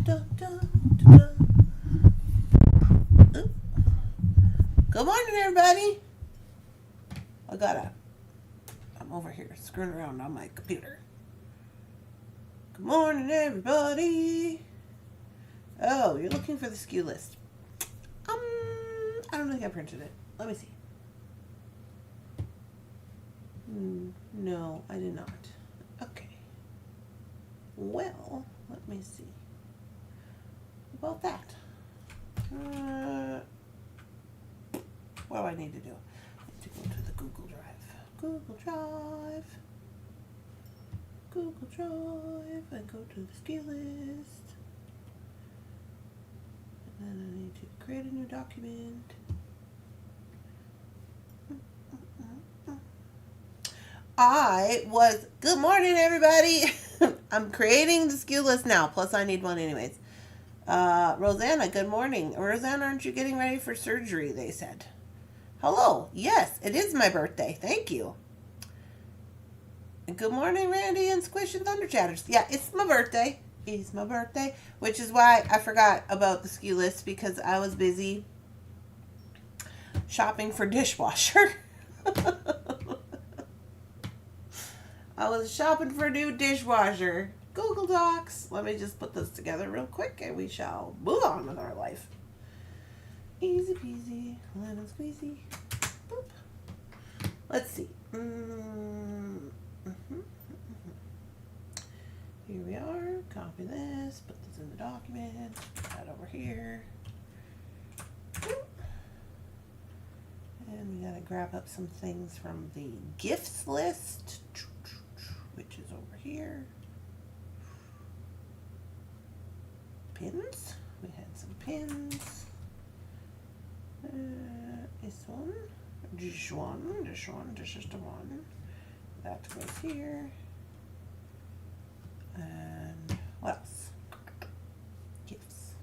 Da, da, da, da. Oop. Good morning, everybody. I'm over here screwing around on my computer. Good morning, everybody. Oh, you're looking for the SKU list. I don't think I printed it. Let me see. No, I did not. Okay. Well, let me see. About that. What do I need to do? I need to go to the Google Drive. Google Drive. Google Drive. And go to the SKU list. And then I need to create a new document. Good morning, everybody. I'm creating the SKU list now. Plus, I need one anyways. Rosanna, good morning. Rosanna, aren't you getting ready for surgery? They said. Hello. Yes, it is my birthday. Thank you. And good morning, Randy and Squish and Thunder Chatters. Yeah, it's my birthday. It's my birthday, which is why I forgot about the SKU list because I was busy shopping for dishwasher. I was shopping for a new dishwasher. Google Docs. Let me just put this together real quick and we shall move on with our life. Easy peasy, lemon squeezy. Boop. Let's see. Here we are. Copy this. Put this in the document. Put that over here. Boop. And we gotta grab up some things from the gifts list, which is over here. Pins. We had some pins. This one. This is the one. That goes here. And what else? Gifts.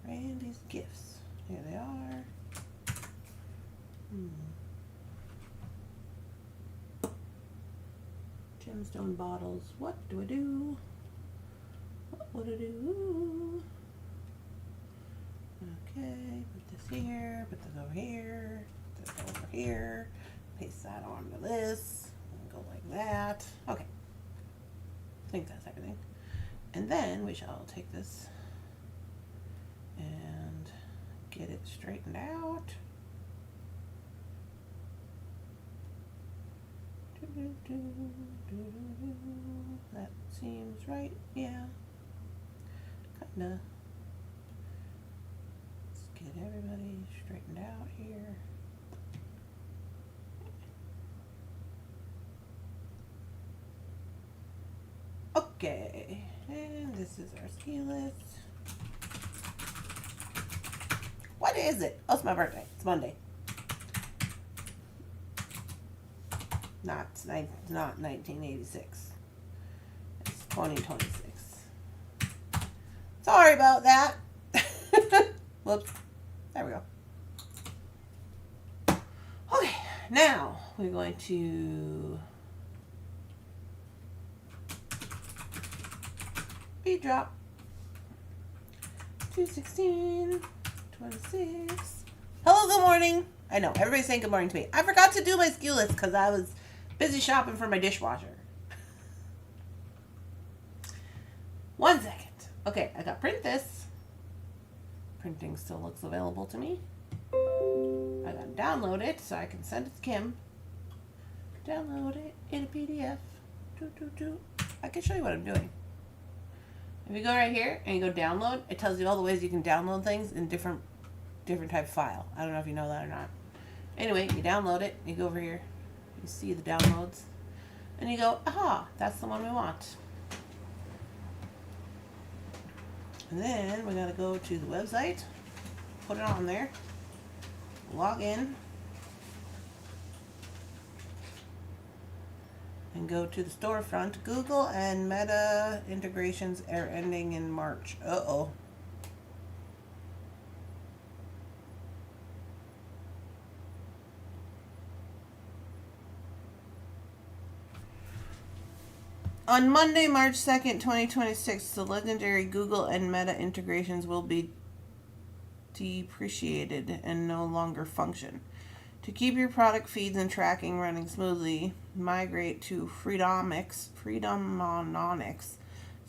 Randy's gifts. Here they are. Gemstone bottles. What do I do? What would I do? Okay, put this here, put this over here, put this over here, paste that onto this, and go like that. Okay. I think that's everything. And then we shall take this and get it straightened out. That seems right. Yeah. Kinda. Let's get everybody straightened out here. Okay. And this is our SKU list. What is it? Oh, it's my birthday. It's Monday. Not 1986. It's 2026. Sorry about that. Whoops. There we go. Okay, now we're going to bead drop 216, 26. Hello, good morning. I know, everybody's saying good morning to me. I forgot to do my SKU list because I was busy shopping for my dishwasher. 1 second. Okay, I got print this. Printing still looks available to me. I gotta download it so I can send it to Kim. Download it in a PDF. I can show you what I'm doing. If you go right here and you go download, it tells you all the ways you can download things in different type of file. I don't know if you know that or not. Anyway, you download it, you go over here, you see the downloads, and you go, aha, that's the one we want. And then we gotta go to the website, put it on there, log in, and go to the storefront. Google and Meta integrations are ending in March. Uh-oh. On Monday, March 2nd, 2026, the legendary Google and Meta integrations will be depreciated and no longer function. To keep your product feeds and tracking running smoothly, migrate to Freedomonics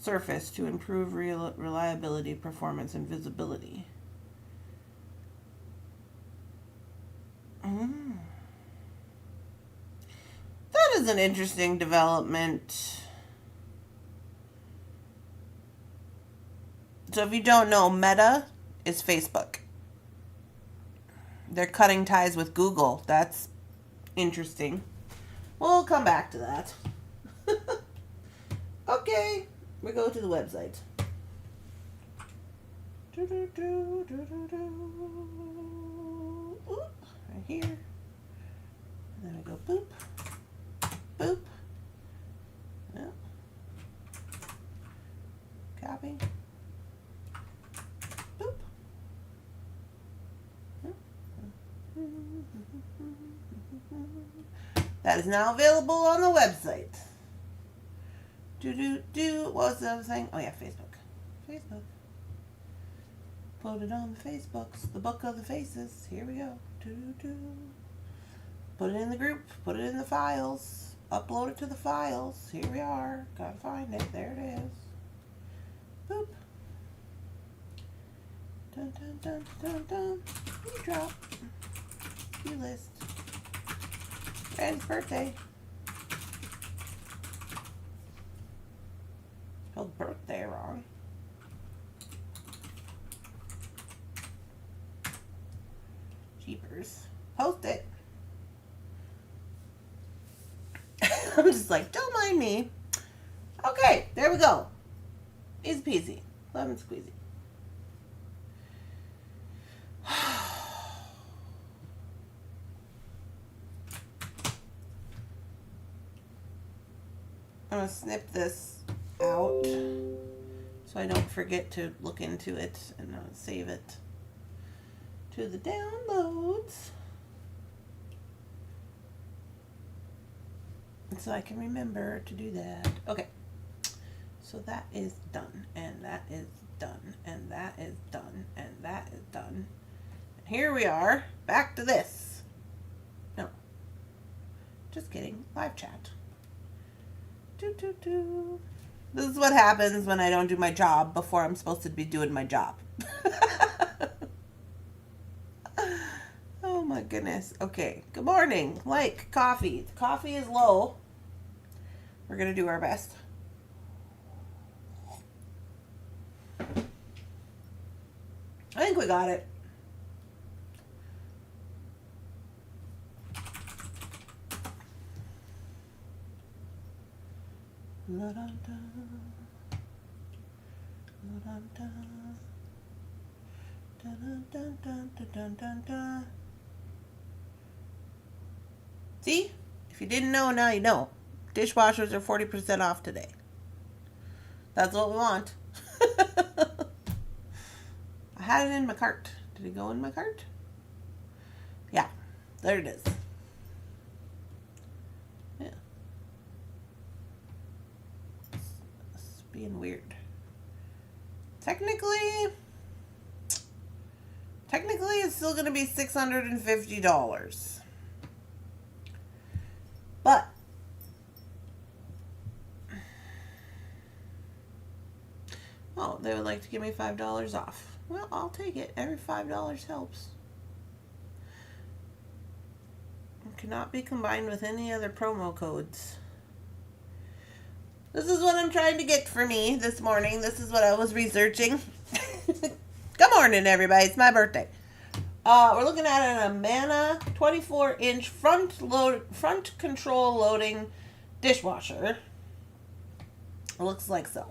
Surface to improve reliability, performance, and visibility. That is an interesting development. So if you don't know, Meta is Facebook. They're cutting ties with Google. That's interesting. We'll come back to that. Okay, we go to the website. Ooh, right here. And then we go boop, boop. Yeah. Copy. Boop. That is now available on the website. What was the other thing? Oh yeah, Facebook. Put it on the Facebooks. The book of the faces. Here we go. Put it in the group. Put it in the files. Upload it to the files. Here we are. Gotta find it. There it is. Boop. Dun dun dun dun dun. You drop. You list. Friend's birthday. Spelled birthday wrong. Jeepers. Post it. I'm just like, don't mind me. Okay, there we go. Easy peasy. Lemon squeezy. I'm going to snip this out so I don't forget to look into it and save it to the downloads so I can remember to do that. Okay, so that is done, and that is done, and that is done, and that is done. And here we are, back to this. No, just kidding, live chat. This is what happens when I don't do my job before I'm supposed to be doing my job. Oh my goodness. Okay, good morning. Like coffee. The coffee is low. We're going to do our best. I think we got it. La-da-da. La-da-da. Da-da-da-da-da-da-da-da. See? If you didn't know, now you know. Dishwashers are 40% off today. That's what we want. I had it in my cart. Did it go in my cart? Yeah. There it is. Yeah. It's being weird. Technically, it's still going to be $650. But oh, they would like to give me $5 off. Well, I'll take it. Every $5 helps. It cannot be combined with any other promo codes. This is what I'm trying to get for me this morning. This is what I was researching. Good morning, everybody. It's my birthday. We're looking at an Amana 24-inch front control loading dishwasher. It looks like so.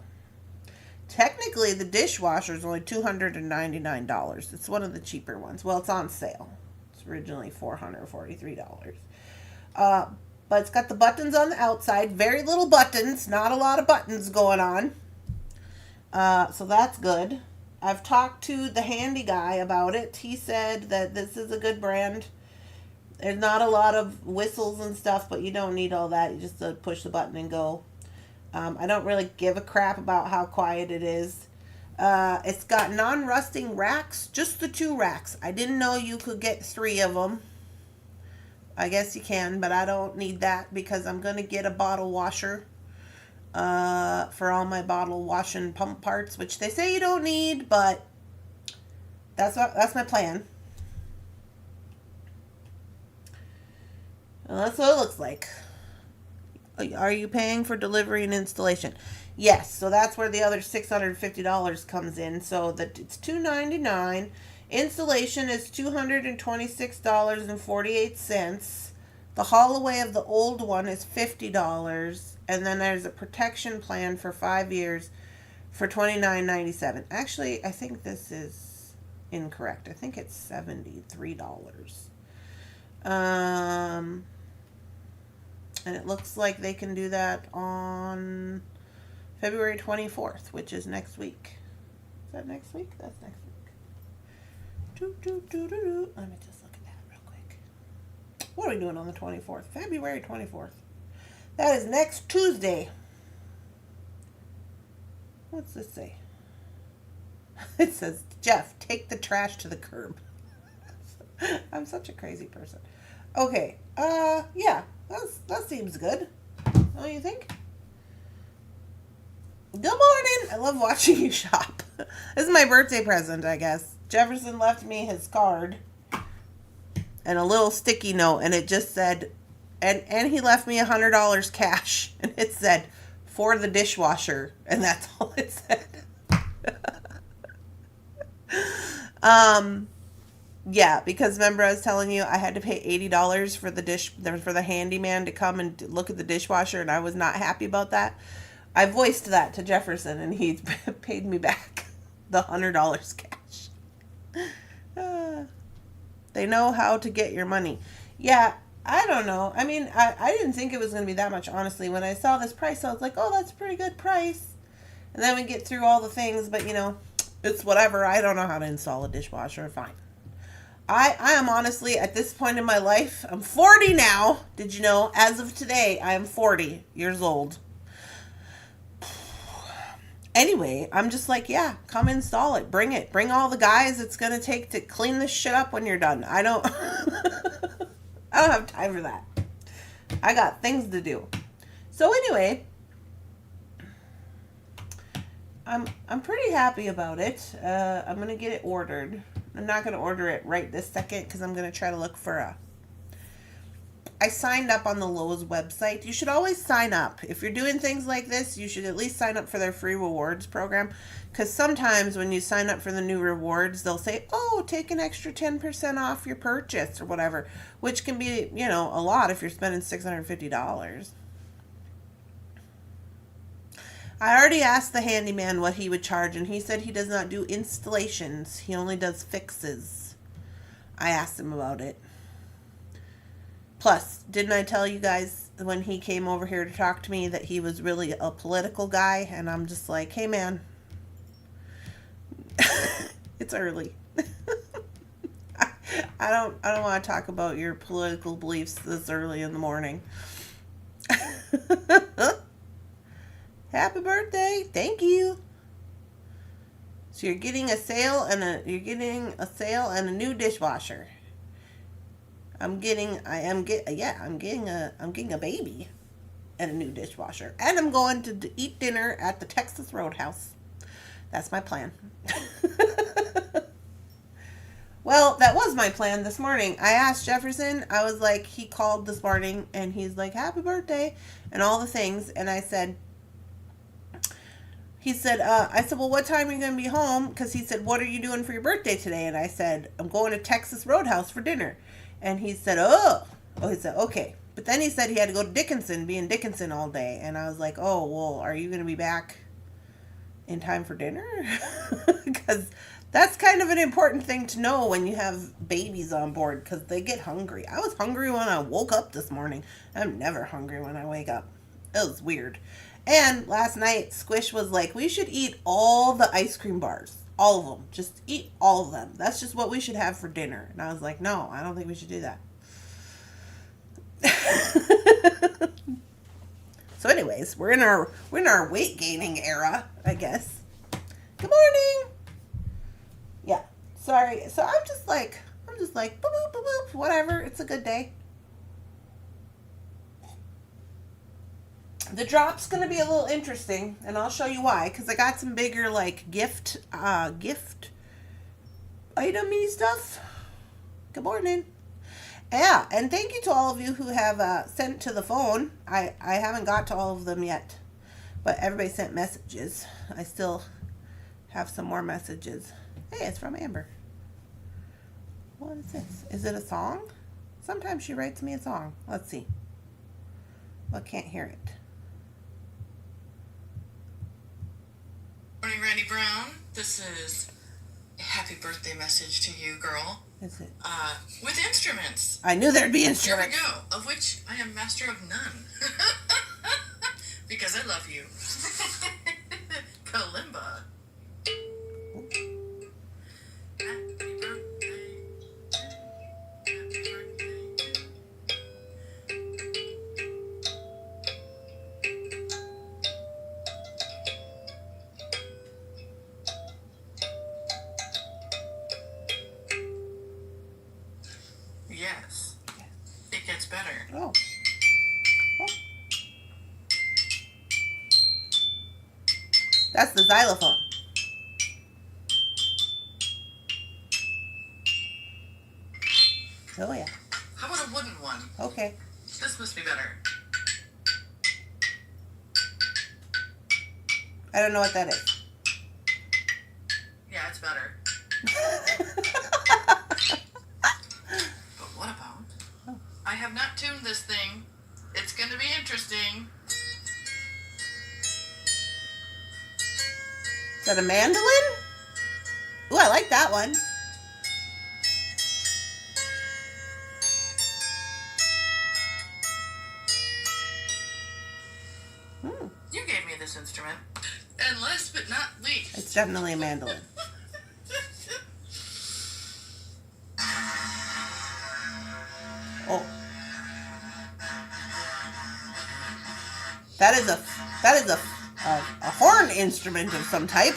Technically, the dishwasher is only $299. It's one of the cheaper ones. Well, it's on sale. It's originally $443. But it's got the buttons on the outside. Very little buttons. Not a lot of buttons going on. So that's good. I've talked to the handy guy about it. He said that this is a good brand. There's not a lot of whistles and stuff, but you don't need all that. You just push the button and go. I don't really give a crap about how quiet it is. It's got non-rusting racks, just the 2 racks. I didn't know you could get 3 of them. I guess you can, but I don't need that because I'm going to get a bottle washer for all my bottle wash and pump parts, which they say you don't need, but that's my plan. And that's what it looks like. Are you paying for delivery and installation? Yes, so that's where the other $650 comes in. So that it's $299. Installation is $226.48. The haul away of the old one is $50, and then there's a protection plan for 5 years for $29.97. Actually, I think this is incorrect. I think it's $73. And it looks like they can do that on February 24th, which is next week. Is that next week? That's next week. Let me just look at that real quick. What are we doing on the 24th? February 24th. That is next Tuesday. What's this say? It says, Jeff, take the trash to the curb. I'm such a crazy person. Okay, yeah, that seems good. Don't you think? Good morning. I love watching you shop. This is my birthday present, I guess. Jefferson left me his card and a little sticky note, and it just said, and he left me $100 cash, and it said, for the dishwasher, and that's all it said. Yeah, because remember I was telling you I had to pay $80 for the handyman to come and look at the dishwasher, and I was not happy about that. I voiced that to Jefferson, and he paid me back the $100 cash. They know how to get your money. Yeah, I don't know. I mean, I didn't think it was going to be that much, honestly. When I saw this price, I was like, oh, that's a pretty good price. And then we get through all the things, but, it's whatever. I don't know how to install a dishwasher. Fine. I am honestly, at this point in my life, I'm 40 now. Did you know? As of today, I am 40 years old. Anyway, I'm just like, yeah, come install it. Bring it. Bring all the guys it's going to take to clean this shit up when you're done. I don't have time for that. I got things to do. So anyway, I'm pretty happy about it. I'm going to get it ordered. I'm not going to order it right this second because I'm going to try to look for I signed up on the Lowe's website. You should always sign up. If you're doing things like this, you should at least sign up for their free rewards program. Because sometimes when you sign up for the new rewards, they'll say, oh, take an extra 10% off your purchase or whatever. Which can be, a lot if you're spending $650. I already asked the handyman what he would charge, and he said he does not do installations. He only does fixes. I asked him about it. Plus, didn't I tell you guys when he came over here to talk to me that he was really a political guy? And I'm just like, hey, man, it's early. I don't want to talk about your political beliefs this early in the morning. Happy birthday. Thank you. So you're getting a sale and a new dishwasher. I'm getting a baby and a new dishwasher. And I'm going to eat dinner at the Texas Roadhouse. That's my plan. Well, that was my plan this morning. I asked Jefferson, I was like, he called this morning and he's like, happy birthday and all the things. And I said, I said, well, what time are you going to be home? Because he said, what are you doing for your birthday today? And I said, I'm going to Texas Roadhouse for dinner. And he said, he said, okay. But then he said he had to go to Dickinson, be in Dickinson all day. And I was like, oh, well, are you going to be back in time for dinner? Because that's kind of an important thing to know when you have babies on board, because they get hungry. I was hungry when I woke up this morning. I'm never hungry when I wake up. It was weird. And last night, Squish was like, we should eat all the ice cream bars. All of them. Just eat all of them. That's just what we should have for dinner. And I was like, no, I don't think we should do that. So anyways, we're in our weight gaining era, I guess. Good morning. Yeah. Sorry. So I'm just like boop, boop, boop, boop, whatever. It's a good day. The drop's going to be a little interesting, and I'll show you why, because I got some bigger, like, gift item-y stuff. Good morning. Yeah, and thank you to all of you who have sent to the phone. I haven't got to all of them yet, but everybody sent messages. I still have some more messages. Hey, it's from Amber. What is this? Is it a song? Sometimes she writes me a song. Let's see. Well, I can't hear it. Morning, Randy Brown. This is a happy birthday message to you, girl. Is it? With instruments. I knew there'd be instruments. Here we go. Of which I am master of none. Because I love you. Kalimba. Happy birthday. Happy birthday. Yes. It gets better. Oh. That's the xylophone. Oh, yeah. How about a wooden one? Okay. This must be better. I don't know what that is. Yeah, it's better. But what about? Oh. I have not tuned this thing. It's going to be interesting. Is that a mandolin? Ooh, I like that one. You gave me this instrument. And last but not least. It's definitely a mandolin. Oh. That is a horn instrument of some type.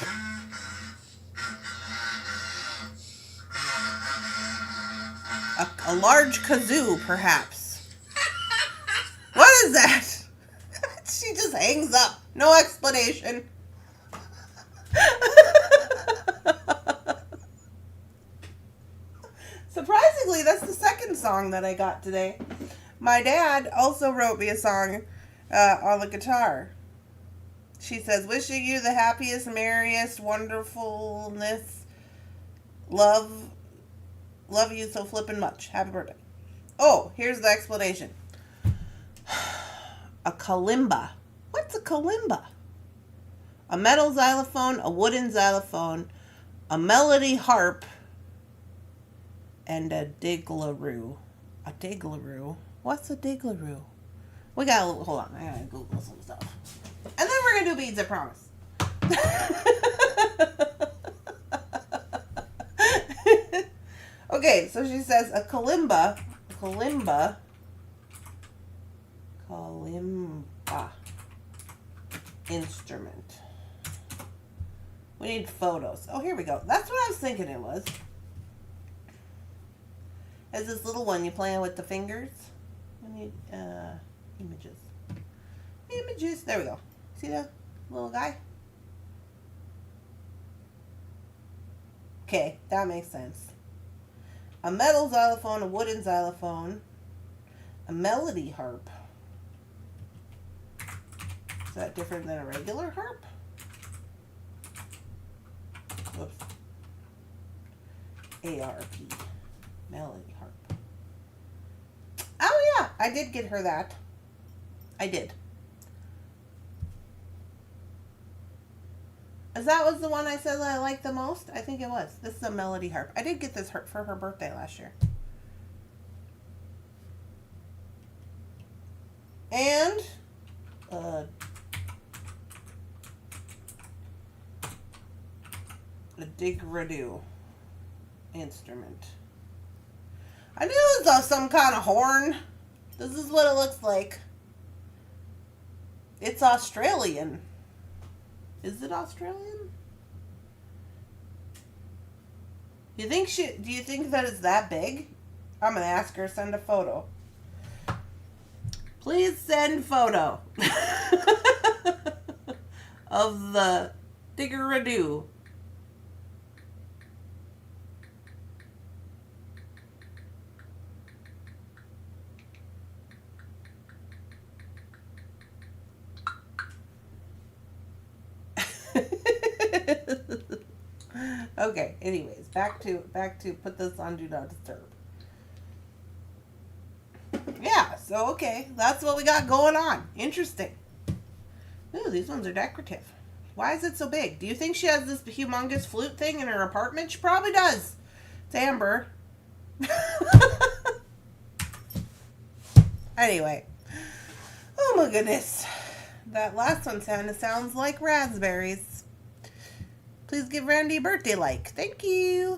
A large kazoo, perhaps. What is that? She just hangs up. No explanation. Surprisingly, that's the second song that I got today. My dad also wrote me a song on the guitar. She says, wishing you the happiest, merriest, wonderfulness, love you so flippin' much. Happy birthday. Oh, here's the explanation. A kalimba. What's a kalimba? A metal xylophone, a wooden xylophone, a melody harp, and a diglaroo. A diglaroo? What's a diglaroo? We got a little, hold on, I gotta Google some stuff. And then we're gonna do beads, I promise. Okay, so she says a kalimba instrument. We need photos. Oh, here we go. That's what I was thinking it was. As this little one, you playing with the fingers. We need images. Images. There we go. See the little guy? Okay, that makes sense. A metal xylophone, a wooden xylophone, a melody harp. Is that different than a regular harp? Whoops. ARP. Melody harp. Oh yeah, I did get her that. I did. Is that was the one I said that I liked the most? I think it was. This is a melody harp. I did get this for her birthday last year. And a digradoo instrument. I knew it was some kind of horn. This is what it looks like. It's Australian. Is it Australian? Do you think that it's that big? I'm gonna ask her to send a photo. Please send photo of the diggeradoo. Okay, anyways, back to put this on Do Not Disturb. Yeah, so okay, that's what we got going on. Interesting. Ooh, these ones are decorative. Why is it so big? Do you think she has this humongous flute thing in her apartment? She probably does. It's Amber. Anyway. Oh my goodness. That last one sounds like raspberries. Please give Randy a birthday like. Thank you.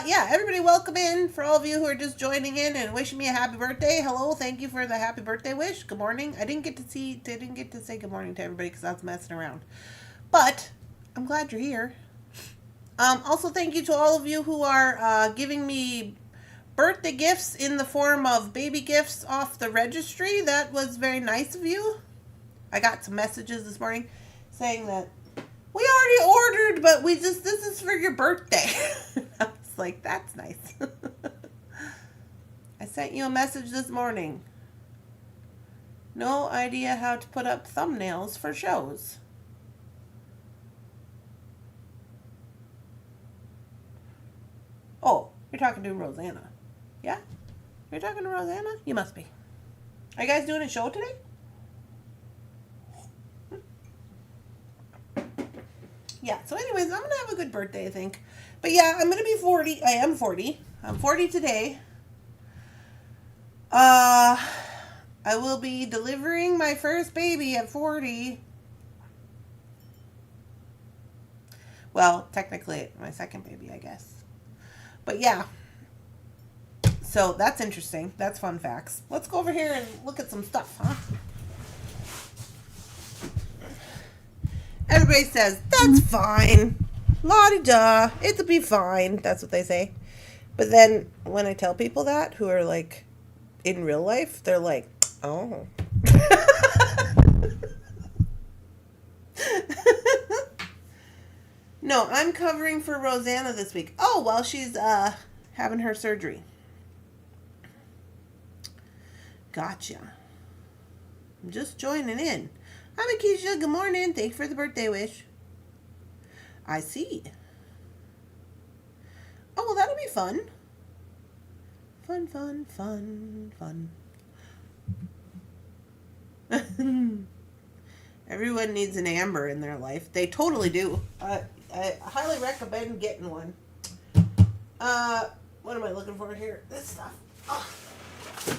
Yeah, everybody welcome in. For all of you who are just joining in and wishing me a happy birthday, hello, thank you for the happy birthday wish. Good morning. I didn't get to say good morning to everybody because I was messing around. But I'm glad you're here. Also, thank you to all of you who are giving me birthday gifts in the form of baby gifts off the registry. That was very nice of you. I got some messages this morning saying that we already ordered, but this is for your birthday. I was like, that's nice. I sent you a message this morning. No idea how to put up thumbnails for shows. Oh, you're talking to Rosanna. Yeah? You're talking to Rosanna? You must be. Are you guys doing a show today? Yeah, so anyways, I'm going to have a good birthday, I think. But yeah, I'm going to be 40. I am 40. I'm 40 today. I will be delivering my first baby at 40. Well, technically, my second baby, I guess. But yeah. So that's interesting. That's fun facts. Let's go over here and look at some stuff, huh? Everybody says, that's fine. La-di-da. It'll be fine. That's what they say. But then when I tell people that, who are like in real life, they're like, oh. No, I'm covering for Rosanna this week. Oh, while she's having her surgery. Gotcha. I'm just joining in. Hi, Makisha. Good morning. Thank you for the birthday wish. I see. Oh, well, that'll be fun. Fun, fun, fun, fun. Everyone needs an Amber in their life. They totally do. I highly recommend getting one. What am I looking for here? This stuff. Oh,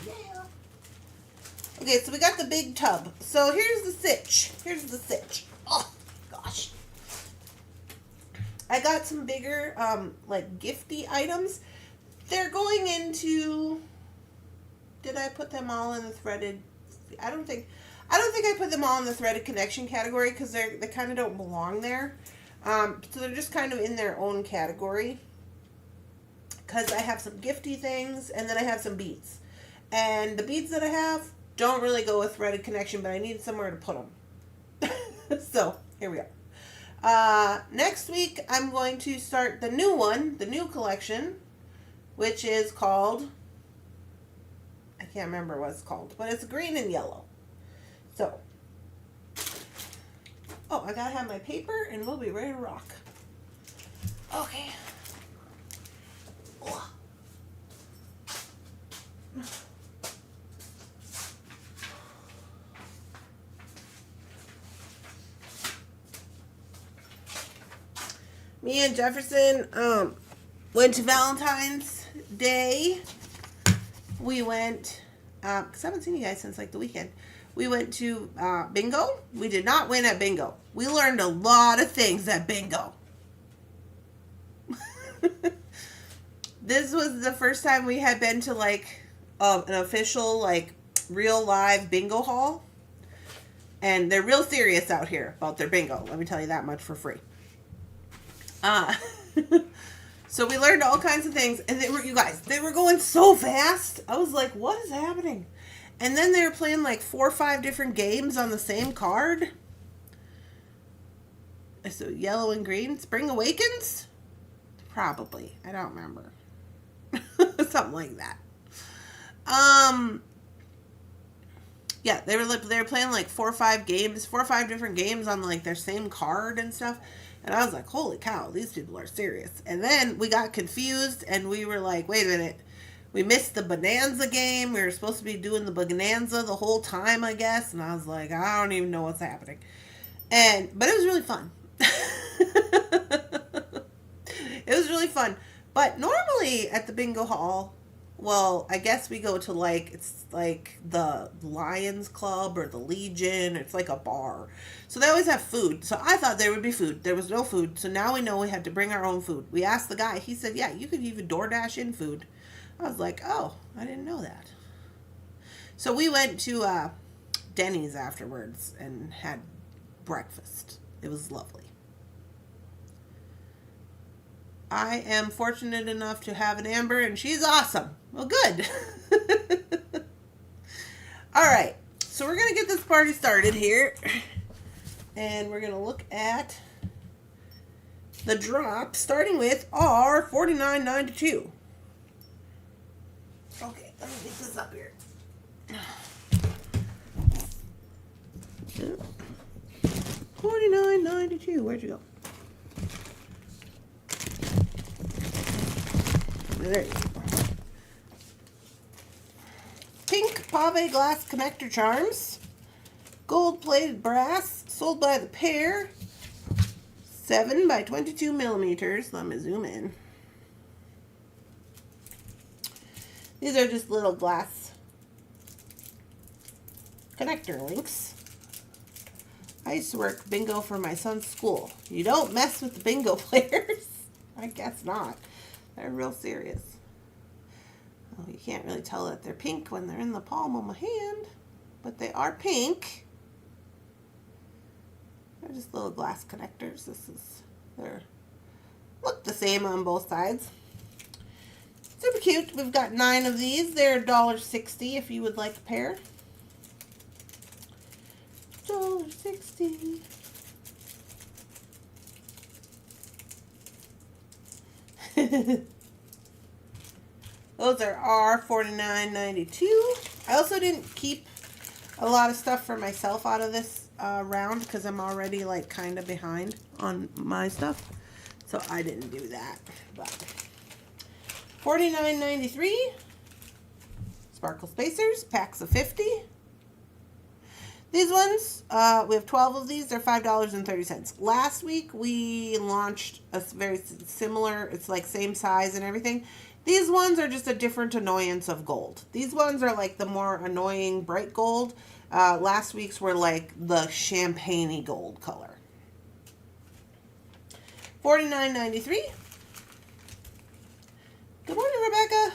yeah. Okay, so we got the big tub. So here's the sitch. Oh, gosh. I got some bigger, like, gifty items. They're going into... Did I put them all in the threaded... I don't think I put them all in the threaded connection category because they kind of don't belong there. So they're just kind of in their own category. Because I have some gifty things, and then I have some beads. And the beads that I have don't really go with threaded connection, but I need somewhere to put them. So, here we are. Next week, I'm going to start the new collection, which is called, I can't remember what it's called, but it's green and yellow. So, oh, I gotta have my paper, and we'll be ready to rock. Okay. Oh. Me and Jefferson went to Valentine's Day. We went, because I haven't seen you guys since like the weekend. We went to bingo. We did not win at bingo. We learned a lot of things at bingo. This was the first time we had been to like an official, like real live bingo hall. And they're real serious out here about their bingo. Let me tell you that much for free. Uh, so we learned all kinds of things. And you guys, they were going so fast. I was like, what is happening? And then they were playing like 4 or 5 different games on the same card. So yellow and green. Spring Awakens? Probably. I don't remember. Something like that. Yeah, they were playing like 4 or 5 games, 4 or 5 different games on like their same card and stuff. And I was like, holy cow, these people are serious. And then we got confused and we were like, wait a minute. We missed the Bonanza game. We were supposed to be doing the Bonanza the whole time, I guess. And I was like, I don't even know what's happening. But it was really fun. It was really fun. But normally at the bingo hall, well, I guess we go to like, it's like the Lions Club or the Legion. It's like a bar. So they always have food. So I thought there would be food. There was no food. So now we know we had to bring our own food. We asked the guy. He said, yeah, you could even DoorDash in food. I was like, oh, I didn't know that. So we went to Denny's afterwards and had breakfast. It was lovely. I am fortunate enough to have an Amber, and she's awesome. Well, good. All right. So we're going to get this party started here. And we're going to look at the drop, starting with R49.92. Okay, let me pick this up here. $49.92. Where'd you go? There you go. Pink pave glass connector charms. Gold plated brass. Sold by the pair. 7 by 22 millimeters. Let me zoom in. These are just little glass connector links. I used to work bingo for my son's school. You don't mess with the bingo players. I guess not. They're real serious. Oh, you can't really tell that they're pink when they're in the palm of my hand, but they are pink. They're just little glass connectors. They're look the same on both sides. Super cute. We've got 9 of these. They're $1.60 if you would like a pair. $1.60. Those are R49.92. I also didn't keep a lot of stuff for myself out of this round because I'm already like kind of behind on my stuff. So I didn't do that. But $49.93. Sparkle spacers, packs of 50. These ones, we have 12 of these. They're $5.30. Last week, we launched a very similar, it's like same size and everything. These ones are just a different annoyance of gold. These ones are like the more annoying bright gold. Last week's were like the champagne-y gold color. $49.93. Good morning, Rebecca.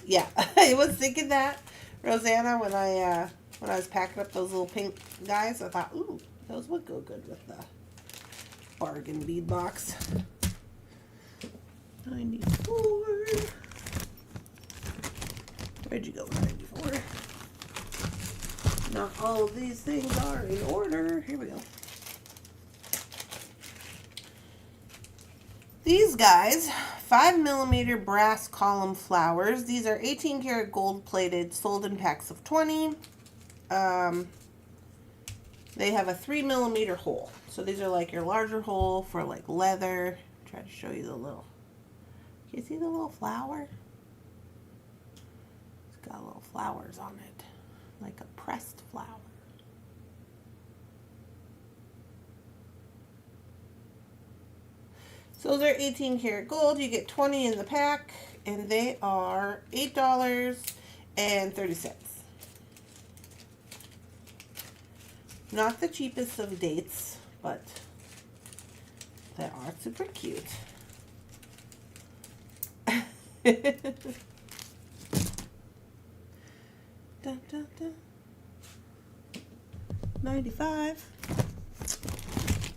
Yeah, I was thinking that, Rosanna, when I was packing up those little pink guys. I thought, ooh, those would go good with the bargain bead box. 94. Where'd you go, 94? Not all of these things are in order. Here we go. These guys, 5mm brass column flowers. These are 18 karat gold plated, sold in packs of 20. They have a 3mm hole. So these are like your larger hole for like leather. Try to show you the little, can you see the little flower? It's got little flowers on it, like a pressed flower. So those are 18 karat gold. You get 20 in the pack, and they are $8.30. Not the cheapest of dates, but They are super cute. Dun, dun, dun. 95.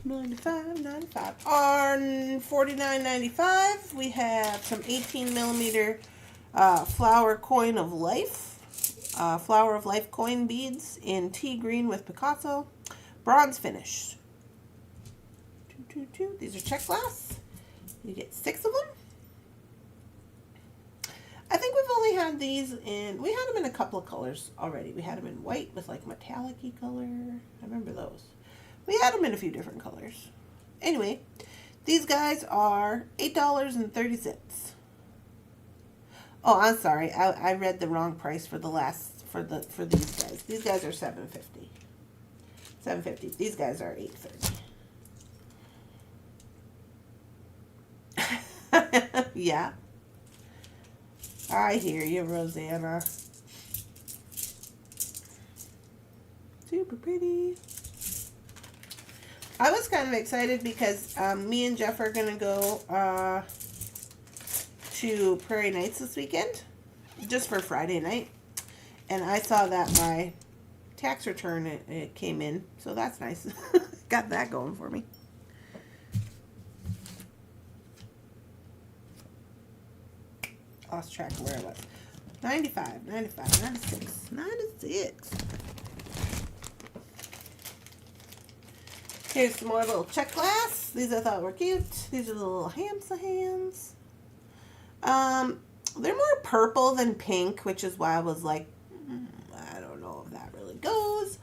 95. On $49.95, we have some 18 millimeter flower coin of life. Flower of life coin beads in tea green with Picasso. Bronze finish. These are check glass. You get 6 of them. I think we've only had these in, we had them in a couple of colors already. We had them in white with like metallic-y color. I remember those. We had them in a few different colors. Anyway, these guys are $8.30. Oh, I'm sorry. I read the wrong price for the last, for these guys. These guys are $7.50. $7.50. These guys are $8.30. Yeah. I hear you, Rosanna. Super pretty. I was kind of excited because me and Jeff are going to go to Prairie Nights this weekend, just for Friday night. And I saw that my tax return, it came in, so that's nice. Got that going for me. Lost track of where I was. 95, 96. Here's some more little check glass. These I thought were cute. These are the little hamsa hands. They're more purple than pink, which is why I was like, I don't know if that really goes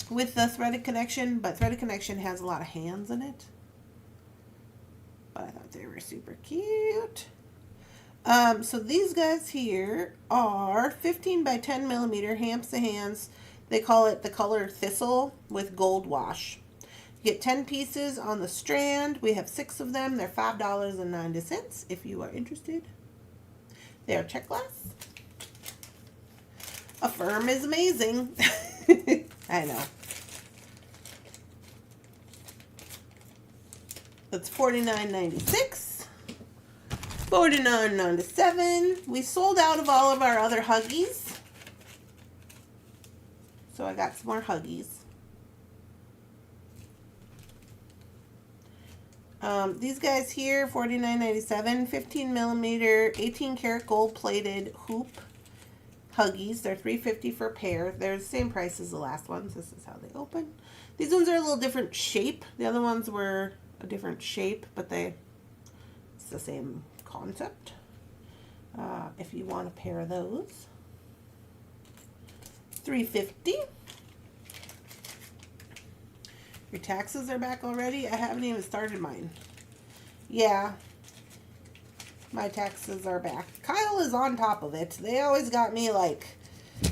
with the threaded connection, but threaded connection has a lot of hands in it. But I thought they were super cute. So these guys here are 15 by 10 millimeter hamsa hands. They call it the color Thistle with gold wash. You get 10 pieces on the strand. We have 6 of them. They're $5.90 if you are interested. They are check glass. A firm is amazing. I know. That's $49.96. $49.97. We sold out of all of our other Huggies. So I got some more Huggies. These guys here, $49.97. 15 millimeter, 18 karat gold plated hoop Huggies. They're $3.50 for a pair. They're the same price as the last ones. This is how they open. These ones are a little different shape. The other ones were a different shape, but it's the same concept. If you want a pair of those, $3.50. Your taxes are back already? I haven't even started mine. Yeah, my taxes are back. Kyle is on top of it. They always got me like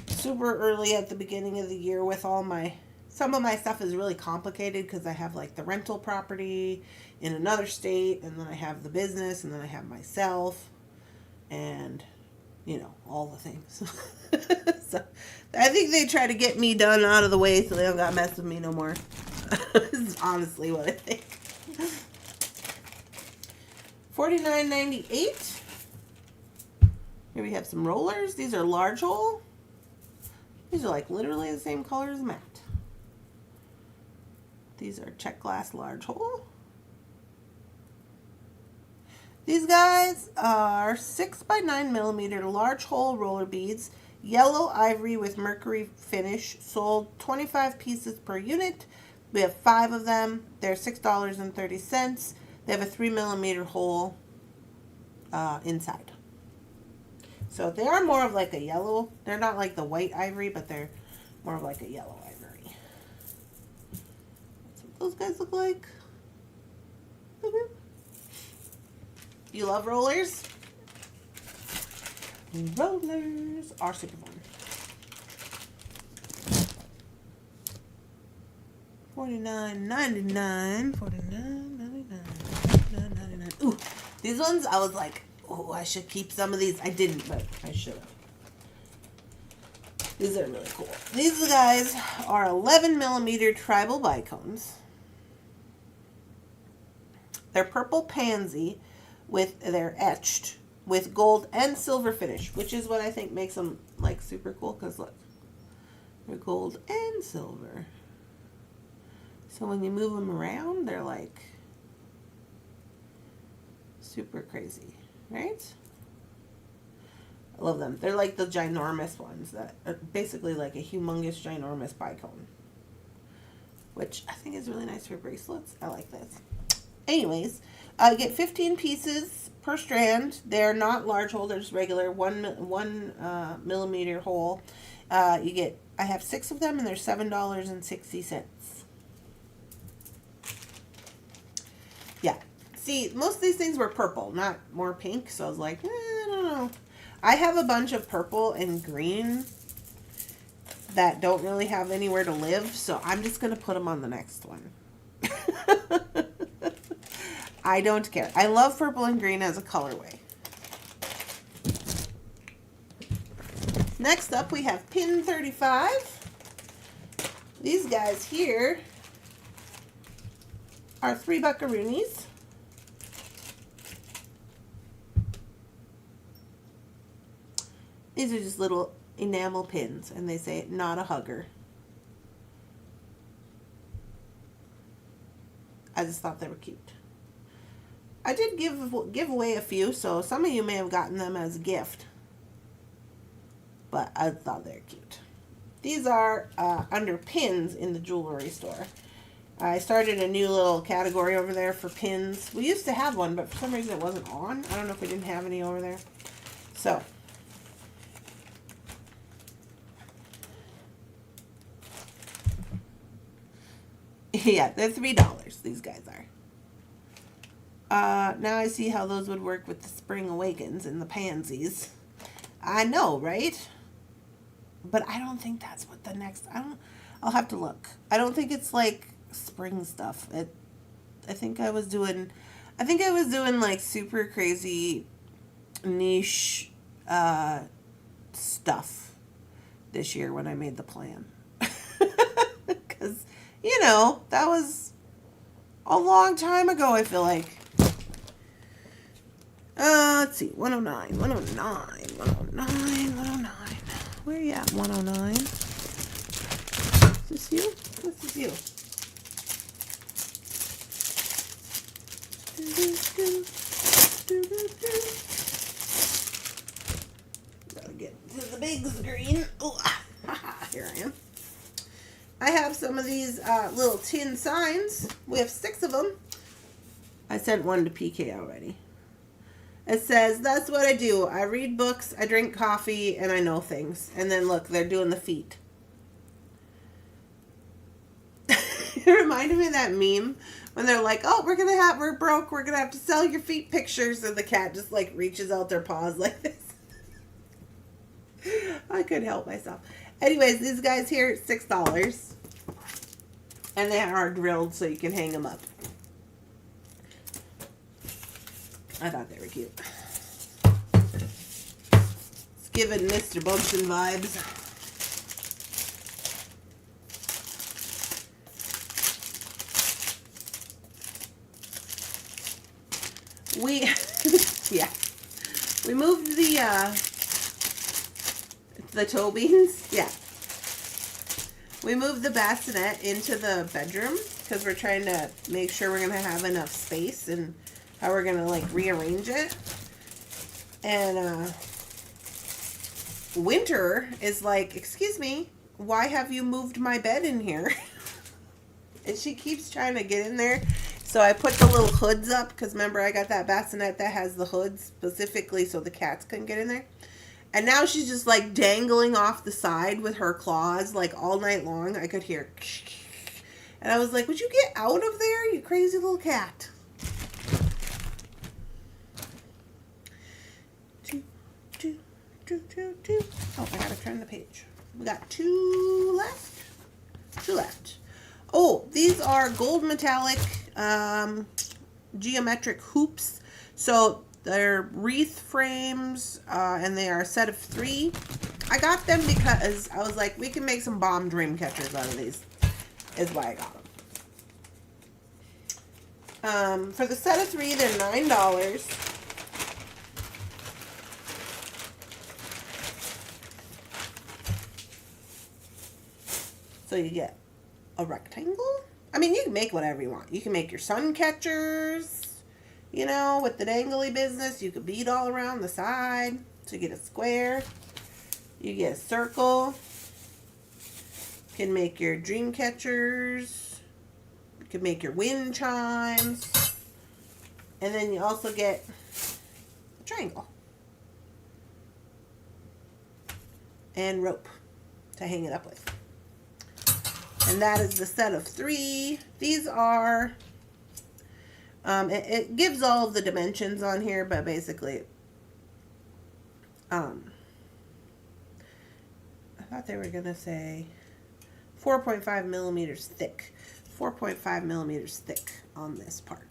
super early at the beginning of the year with all my, some of my stuff is really complicated because I have like the rental property in another state, and then I have the business, and then I have myself, and you know, all the things. So I think they try to get me done out of the way so they don't got mess with me no more. This is honestly what I think. $49.98. Here we have some rollers. These are large hole. These are like literally the same color as matte. These are check glass large hole. These guys are 6 by 9 millimeter large hole roller beads, yellow ivory with mercury finish, sold 25 pieces per unit. We have 5 of them. They're $6.30. They have a 3 millimeter hole inside. So they are more of like a yellow. They're not like the white ivory, but they're more of like a yellow ivory. That's what those guys look like. You love rollers? Rollers are super fun. $49.99. $49.99. Ooh, these ones I was like, oh, I should keep some of these. I didn't, but I should have. These are really cool. These guys are 11 millimeter tribal bicones. They're purple pansy they're etched with gold and silver finish, which is what I think makes them like super cool, because look, they're gold and silver. So when you move them around, they're like super crazy, right? I love them. They're like the ginormous ones that are basically like a humongous, ginormous bicone, which I think is really nice for bracelets. I like this. Anyways, you get 15 pieces per strand. They're not large hole. They're just regular one millimeter hole. I have 6 of them, and they're $7.60. Yeah. See, most of these things were purple, not more pink. So I was like, I don't know. I have a bunch of purple and green that don't really have anywhere to live, so I'm just going to put them on the next one. I don't care. I love purple and green as a colorway. Next up, we have pin 35. These guys here are 3 buckaroonies. These are just little enamel pins, and they say, not a hugger. I just thought they were cute. I did give away a few, so some of you may have gotten them as a gift. But I thought they were cute. These are under pins in the jewelry store. I started a new little category over there for pins. We used to have one, but for some reason it wasn't on. I don't know if we didn't have any over there. So yeah, they're $3. These guys are. Now I see how those would work with the Spring Awakens and the pansies. I know, right? But I don't think that's what the next. I'll have to look. I don't think it's like spring stuff. I think I was doing like super crazy niche stuff this year when I made the plan. Because that was a long time ago, I feel like. Let's see. 109. Where are you at, 109? Is this you? This is you. Gotta get to the big screen. Oh, here I am. I have some of these little tin signs. We have 6 of them. I sent one to PK already. It says, that's what I do. I read books, I drink coffee, and I know things. And then look, they're doing the feet. It reminded me of that meme when they're like, oh, we're broke, we're gonna have to sell your feet pictures, and the cat just like reaches out their paws like this. I couldn't help myself. Anyways, these guys here, $6. And they are drilled so you can hang them up. I thought they were cute. It's giving Mr. Bumpton vibes. We moved the toe beans. Yeah. We moved the bassinet into the bedroom because we're trying to make sure we're going to have enough space and how we're going to like rearrange it. And Winter is like, excuse me, why have you moved my bed in here? And she keeps trying to get in there. So I put the little hoods up because remember I got that bassinet that has the hoods specifically so the cats couldn't get in there. And now she's just like dangling off the side with her claws like all night long. I could hear. And I was like, would you get out of there, you crazy little cat? Oh, I gotta turn the page. We got 2 left. 2 left. Oh, these are gold metallic geometric hoops. So they're wreath frames, and they are a set of 3. I got them because I was like, we can make some bomb dream catchers out of these, is why I got For the set of 3, they're $9. So you get a rectangle. I mean, you can make whatever you want. You can make your sun catchers, you know, with the dangly business. You could bead all around the side. So you get a square. You get a circle. You can make your dream catchers. You can make your wind chimes. And then you also get a triangle. And rope to hang it up with. And that is the set of 3. These are, it gives all of the dimensions on here, but basically, I thought they were going to say 4.5 millimeters thick. 4.5 millimeters thick on this part.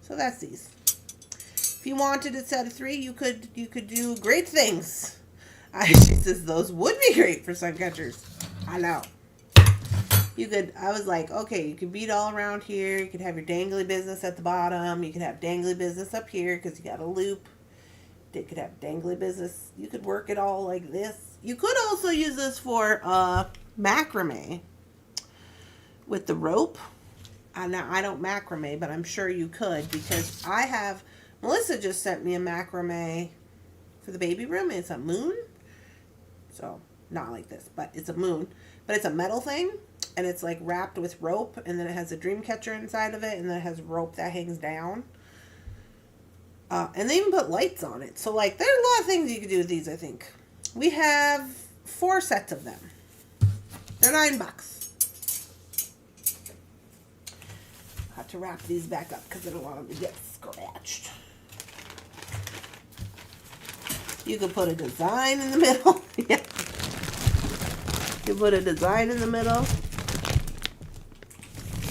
So that's these. If you wanted a set of 3, you could do great things. She says those would be great for sun catchers. I know. I was like, okay, you could bead all around here. You could have your dangly business at the bottom. You could have dangly business up here because you got a loop. You could have dangly business. You could work it all like this. You could also use this for macrame with the rope. Now, I don't macrame, but I'm sure you could because Melissa just sent me a macrame for the baby room. It's a moon. So, not like this, but it's a moon. But it's a metal thing. And it's like wrapped with rope, and then it has a dream catcher inside of it, and then it has rope that hangs down. And they even put lights on it. So, like, there's a lot of things you can do with these, I think. We have 4 sets of them. They're $9. I have to wrap these back up because I don't want them to get scratched. You could put a design in the middle. Yeah. You put a design in the middle.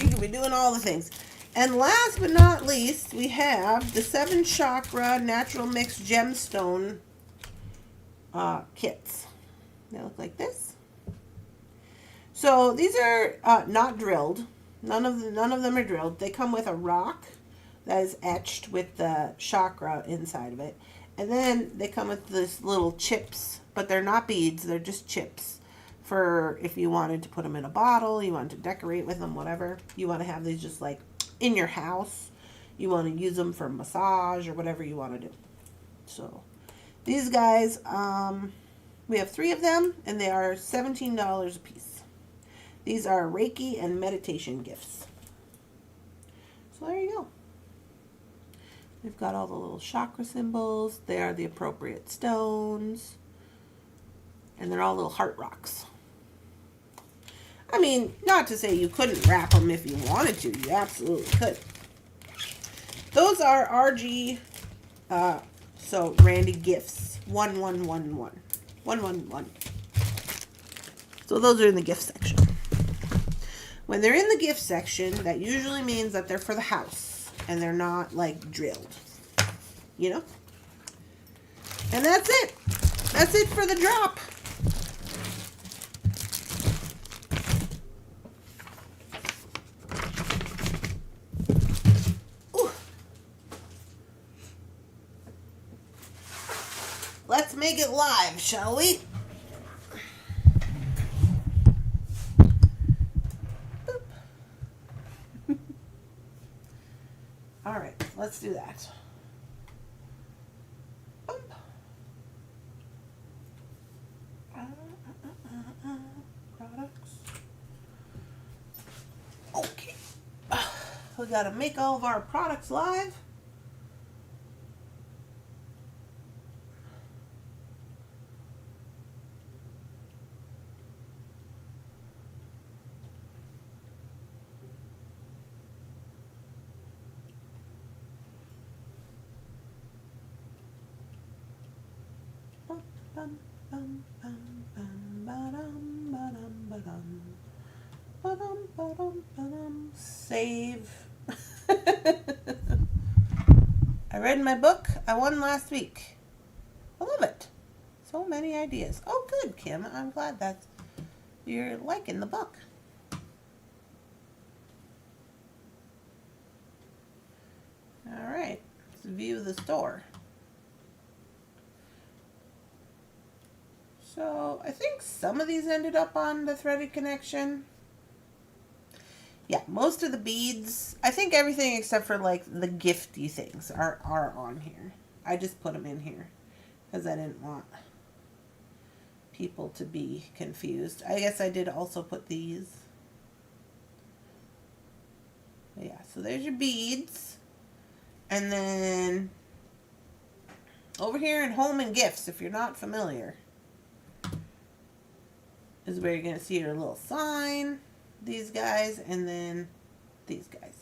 You could be doing all the things. And last but not least, we have the 7 chakra natural mix gemstone kits. They look like this. So these are not drilled. None of them are drilled. They come with a rock that is etched with the chakra inside of it. And then they come with this little chips, but they're not beads. They're just chips. For if you wanted to put them in a bottle, you wanted to decorate with them, whatever. You want to have these just like in your house. You want to use them for massage or whatever you want to do. So these guys, we have 3 of them, and they are $17 a piece. These are Reiki and meditation gifts. So there you go. We've got all the little chakra symbols. They are the appropriate stones. And they're all little heart rocks. I mean, not to say you couldn't wrap them if you wanted to. You absolutely could. Those are RG, so Randy Gifts. 1111. 111. So those are in the gift section. When they're in the gift section, that usually means that they're for the house. And they're not, like, drilled. You know? And that's it. That's it for the drop. Let's make it live, shall we? All right, let's do that. Products. Okay. We got to make all of our products live. Save. I read my book. I won last week. I love it. So many ideas. Oh, good, Kim. I'm glad that you're liking the book. Alright, let's view the store. So I think some of these ended up on the threaded connection. Yeah, most of the beads, I think everything except for like the gifty things are on here. I just put them in here because I didn't want people to be confused. I guess I did also put these. But yeah, so there's your beads. And then over here in home and gifts, if you're not familiar, is where you're going to see your little sign, these guys, and then these guys.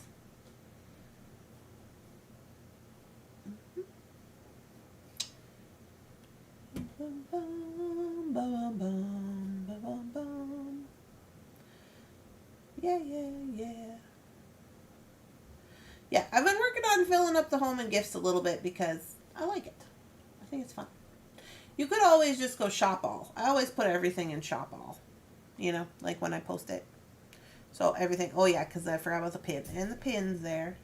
Yeah, yeah, yeah. Yeah, I've been working on filling up the home and gifts a little bit because I like it. I think it's fun. You could always just go shop all. I always put everything in shop all. You know, like when I post it. So everything. Oh yeah, because I forgot about the pin. And the pin's there.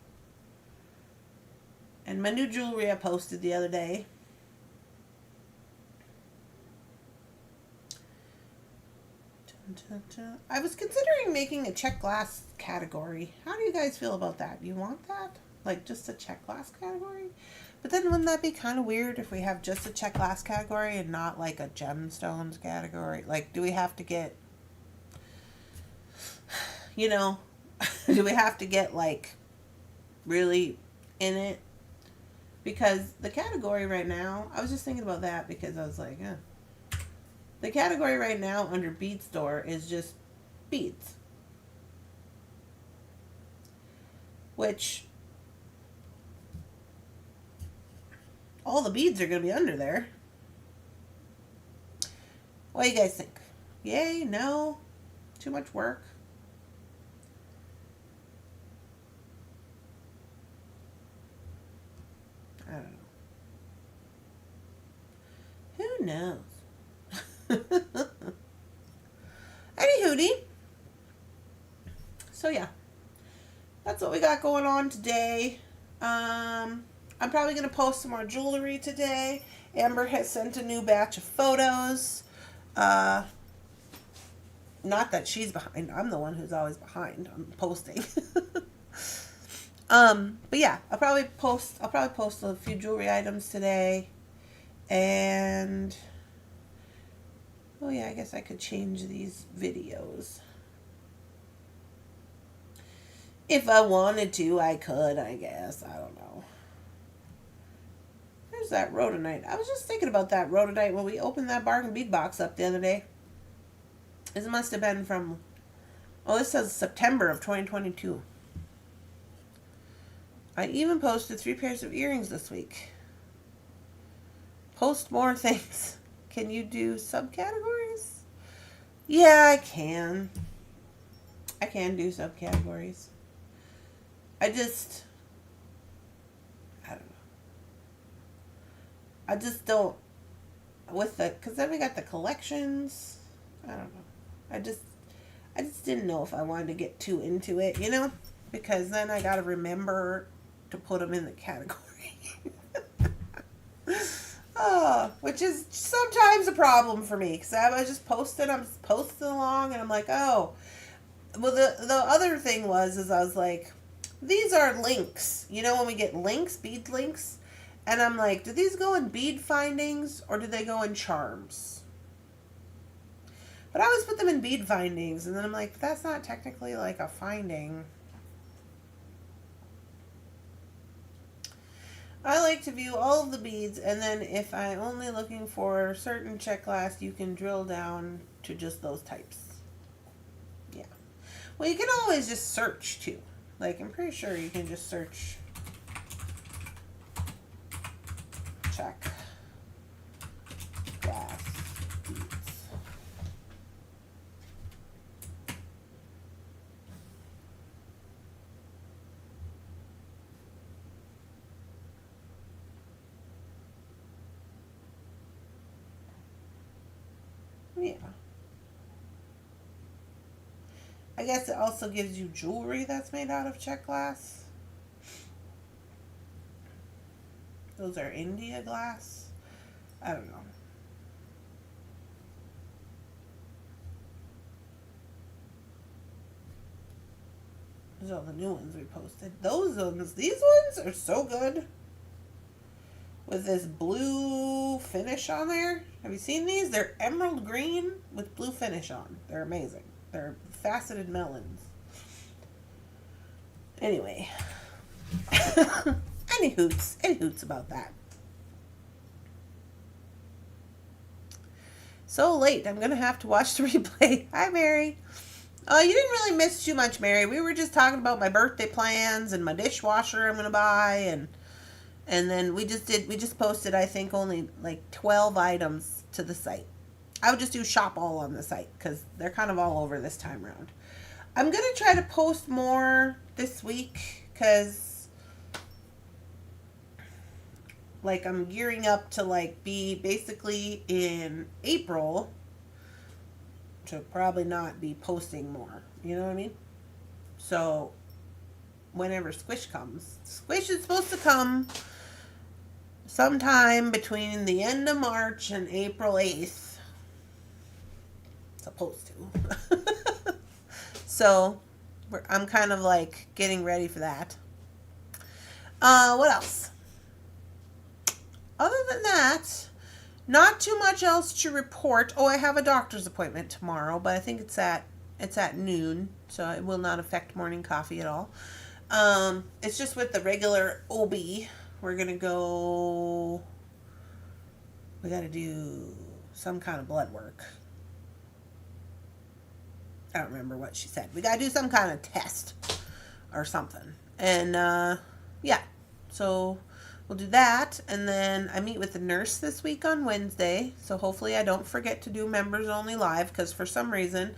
And my new jewelry I posted the other day. I was considering making a check glass category. How do you guys feel about that? Do you want that? Like just a check glass category? But then wouldn't that be kind of weird if we have just a check glass category and not like a gemstones category? Like, do we have to get, you know, do we have to get like really in it? Because the category right now, I was just thinking about that because I was like, the category right now under bead store is just beads. Which, all the beads are going to be under there. What do you guys think? Yay? No? Too much work? I don't know. Who knows? Any hootie. So yeah, that's what we got going on today. I'm probably going to post some more jewelry today. Amber has sent a new batch of photos. Not that she's behind. I'm the one who's always behind on posting. But yeah, I'll probably post a few jewelry items today. And oh yeah, I guess I could change these videos. If I wanted to, I could, I guess. I don't know. There's that rhodonite. I was just thinking about that rhodonite when we opened that bargain bead box up the other day. This must have been from, oh, this says September of 2022. I even posted 3 pairs of earrings this week. Post more things. Can you do subcategories? Yeah, I can. I can do subcategories. I don't know. I just don't, because then we got the collections. I don't know. I just didn't know if I wanted to get too into it, you know? Because then I got to remember to put them in the category. Which is sometimes a problem for me. Because I'm just posting along, and I'm like, oh. Well, the other thing is I was like, these are links. You know when we get links, bead links? And I'm like, do these go in bead findings or do they go in charms? But I always put them in bead findings, and then I'm like, that's not technically like a finding. I like to view all of the beads, and then if I'm only looking for certain check glass, you can drill down to just those types. Yeah. Well, you can always just search too. Like, I'm pretty sure you can just search check glass beads. Yeah. I guess it also gives you jewelry that's made out of check glass. Those are India glass. I don't know. Those are all the new ones we posted. These ones are so good. With this blue finish on there. Have you seen these? They're emerald green with blue finish on. They're amazing. They're faceted melons. Anyway. Any hoots about that. So late. I'm going to have to watch the replay. Hi, Mary. Oh, you didn't really miss too much, Mary. We were just talking about my birthday plans and my dishwasher I'm going to buy, and then we just posted, I think, only like 12 items to the site. I would just do shop all on the site because they're kind of all over this time around. I'm going to try to post more this week because like I'm gearing up to like be basically in April to probably not be posting more. You know what I mean? So whenever Squish comes, Squish is supposed to come sometime between the end of March and April 8th. Supposed to. So I'm kind of like getting ready for that. What else? Other than that, not too much else to report. Oh, I have a doctor's appointment tomorrow, but I think it's at noon, so it will not affect morning coffee at all. It's just with the regular OB. We're gonna go. We gotta do some kind of blood work. I don't remember what she said. We gotta do some kind of test or something. And yeah, so we'll do that. And then I meet with the nurse this week on Wednesday. So hopefully I don't forget to do members only live, because for some reason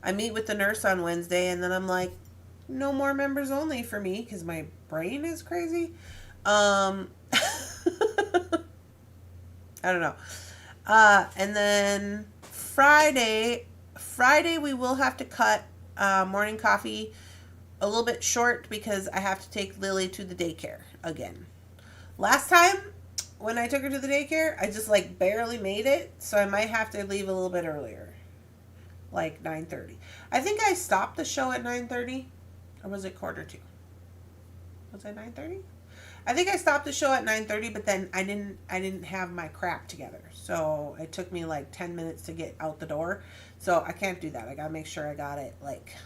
I meet with the nurse on Wednesday and then I'm like, no more members only for me because my brain is crazy. I don't know. And then Friday we will have to cut morning coffee a little bit short because I have to take Lily to the daycare again. Last time when I took her to the daycare, I just like barely made it, so I might have to leave a little bit earlier, like 9:30. I think I stopped the show at 9:30, or was it 1:45? Was it 9:30? I think I stopped the show at 9:30, but then I didn't have my crap together. So it took me like 10 minutes to get out the door. So I can't do that. I got to make sure I got it like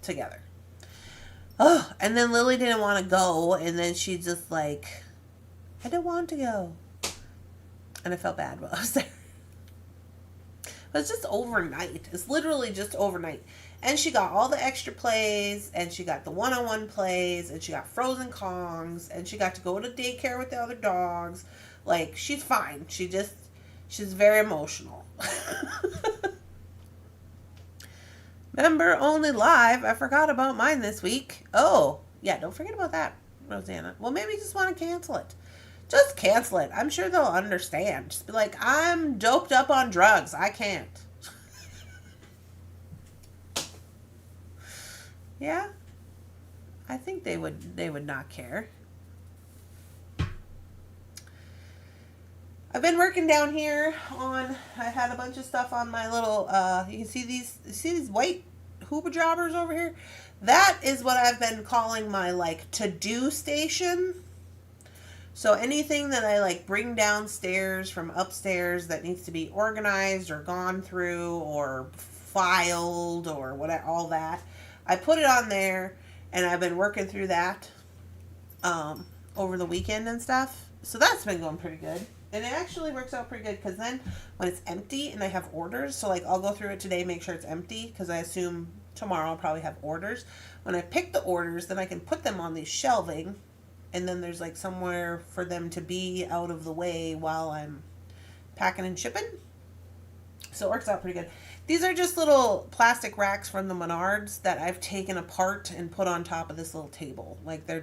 together. Oh, and then Lily didn't want to go, and then she just like, I don't want to go. And I felt bad while I was there. But it's just overnight. It's literally just overnight. And she got all the extra plays, and she got the one-on-one plays, and she got frozen Kongs, and she got to go to daycare with the other dogs. Like, she's fine. She's very emotional. Member only live. I forgot about mine this week. Oh, yeah, don't forget about that, Rosanna. Well, maybe you just want to cancel it. Just cancel it. I'm sure they'll understand. Just be like, I'm doped up on drugs. I can't. Yeah, I think they would not care. I've been working down here on. I had a bunch of stuff on my little. You can see these white hooba jobbers over here. That is what I've been calling my like to-do station. So anything that I like bring downstairs from upstairs that needs to be organized or gone through or filed or whatever, all that. I put it on there, and I've been working through that over the weekend and stuff. So that's been going pretty good. And it actually works out pretty good because then when it's empty and I have orders, so like I'll go through it today, make sure it's empty because I assume tomorrow I'll probably have orders. When I pick the orders, then I can put them on these shelving, and then there's like somewhere for them to be out of the way while I'm packing and shipping. So it works out pretty good. These are just little plastic racks from the Menards that I've taken apart and put on top of this little table. Like they're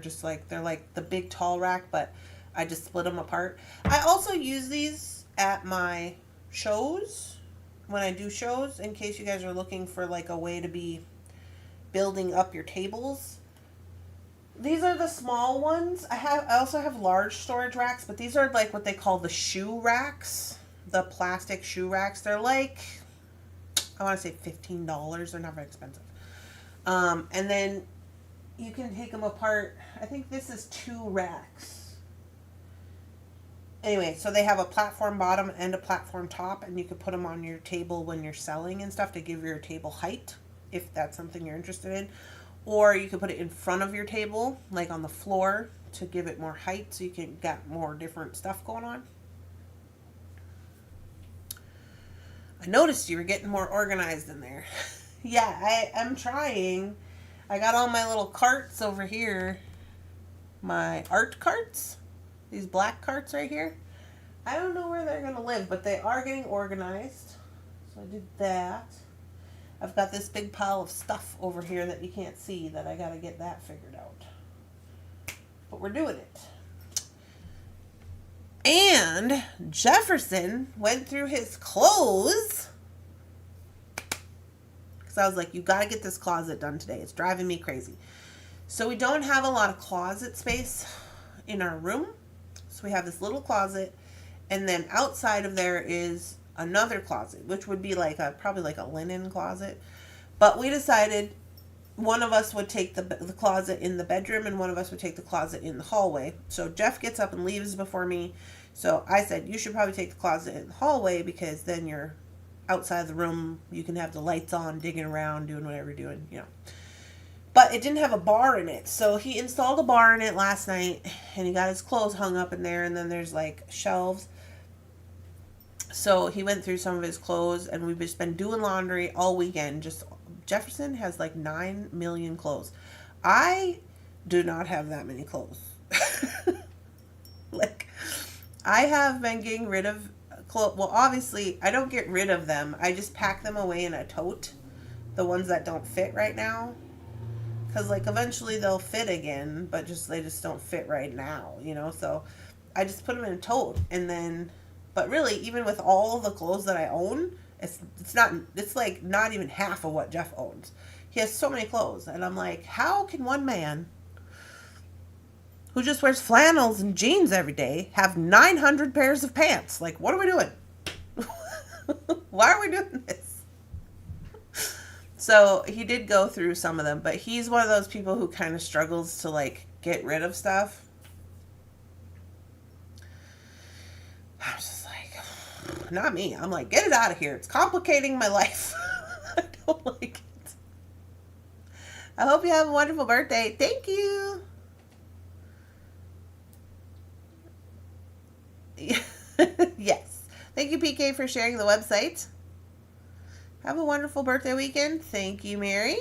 like the big tall rack, but I just split them apart. I also use these at my shows when I do shows, in case you guys are looking for like a way to be building up your tables. These are the small ones. I also have large storage racks, but these are like what they call the shoe racks. The plastic shoe racks. They're like, I want to say $15. They're not very expensive. And then you can take them apart. I think this is 2 racks. Anyway, so they have a platform bottom and a platform top, and you can put them on your table when you're selling and stuff to give your table height, if that's something you're interested in. Or you can put it in front of your table, like on the floor, to give it more height so you can get more different stuff going on. I noticed you were getting more organized in there. Yeah, I'm trying. I got all my little carts over here. My art carts. These black carts right here. I don't know where they're going to live, but they are getting organized. So I did that. I've got this big pile of stuff over here that you can't see that I got to get that figured out. But we're doing it. And Jefferson went through his clothes. Because I was like, you got to get this closet done today. It's driving me crazy. So we don't have a lot of closet space in our room. So we have this little closet. And then outside of there is another closet, which would be like probably like a linen closet. But we decided one of us would take the closet in the bedroom and one of us would take the closet in the hallway. So Jeff gets up and leaves before me. So I said, you should probably take the closet in the hallway because then you're outside the room. You can have the lights on, digging around, doing whatever you're doing, you know. But it didn't have a bar in it. So he installed a bar in it last night and he got his clothes hung up in there. And then there's like shelves. So he went through some of his clothes and we've just been doing laundry all weekend. Just Jefferson has like 9 million clothes. I do not have that many clothes. Like, I have been getting rid of clothes. Well, obviously, I don't get rid of them. I just pack them away in a tote. The ones that don't fit right now. Because, like, eventually they'll fit again. But they just don't fit right now, you know. So, I just put them in a tote. And then... But really, even with all of the clothes that I own, it's like not even half of what Jeff owns. He has so many clothes. And I'm like, how can one man who just wears flannels and jeans every day have 900 pairs of pants? Like, what are we doing? Why are we doing this? So he did go through some of them, but he's one of those people who kind of struggles to like get rid of stuff. I'm just like, not me. I'm like, get it out of here. It's complicating my life. I don't like it. I hope you have a wonderful birthday. Thank you. Yes. Thank you, PK, for sharing the website. Have a wonderful birthday weekend. Thank you, Mary.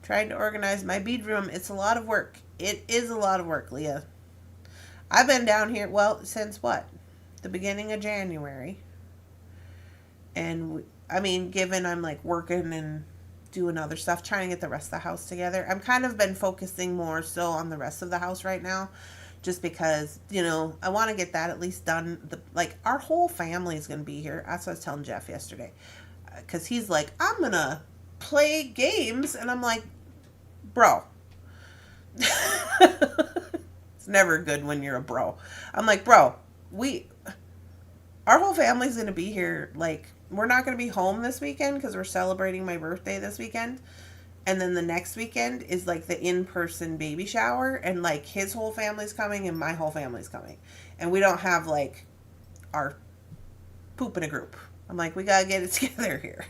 Trying to organize my bead room. It's a lot of work. It is a lot of work, Leah. I've been down here, well, since what? The beginning of January. And, given I'm like working and doing other stuff, trying to get the rest of the house together. I'm kind of been focusing more so on the rest of the house right now. Just because, I want to get that at least done. Our whole family is going to be here. That's what I was telling Jeff yesterday. Because he's like, I'm going to play games. And I'm like, bro. It's never good when you're a bro. I'm like, bro, our whole family's going to be here. Like, we're not going to be home this weekend because we're celebrating my birthday this weekend. And then the next weekend is like the in-person baby shower. And like his whole family's coming and my whole family's coming. And we don't have like our poop in a group. I'm like, we got to get it together here.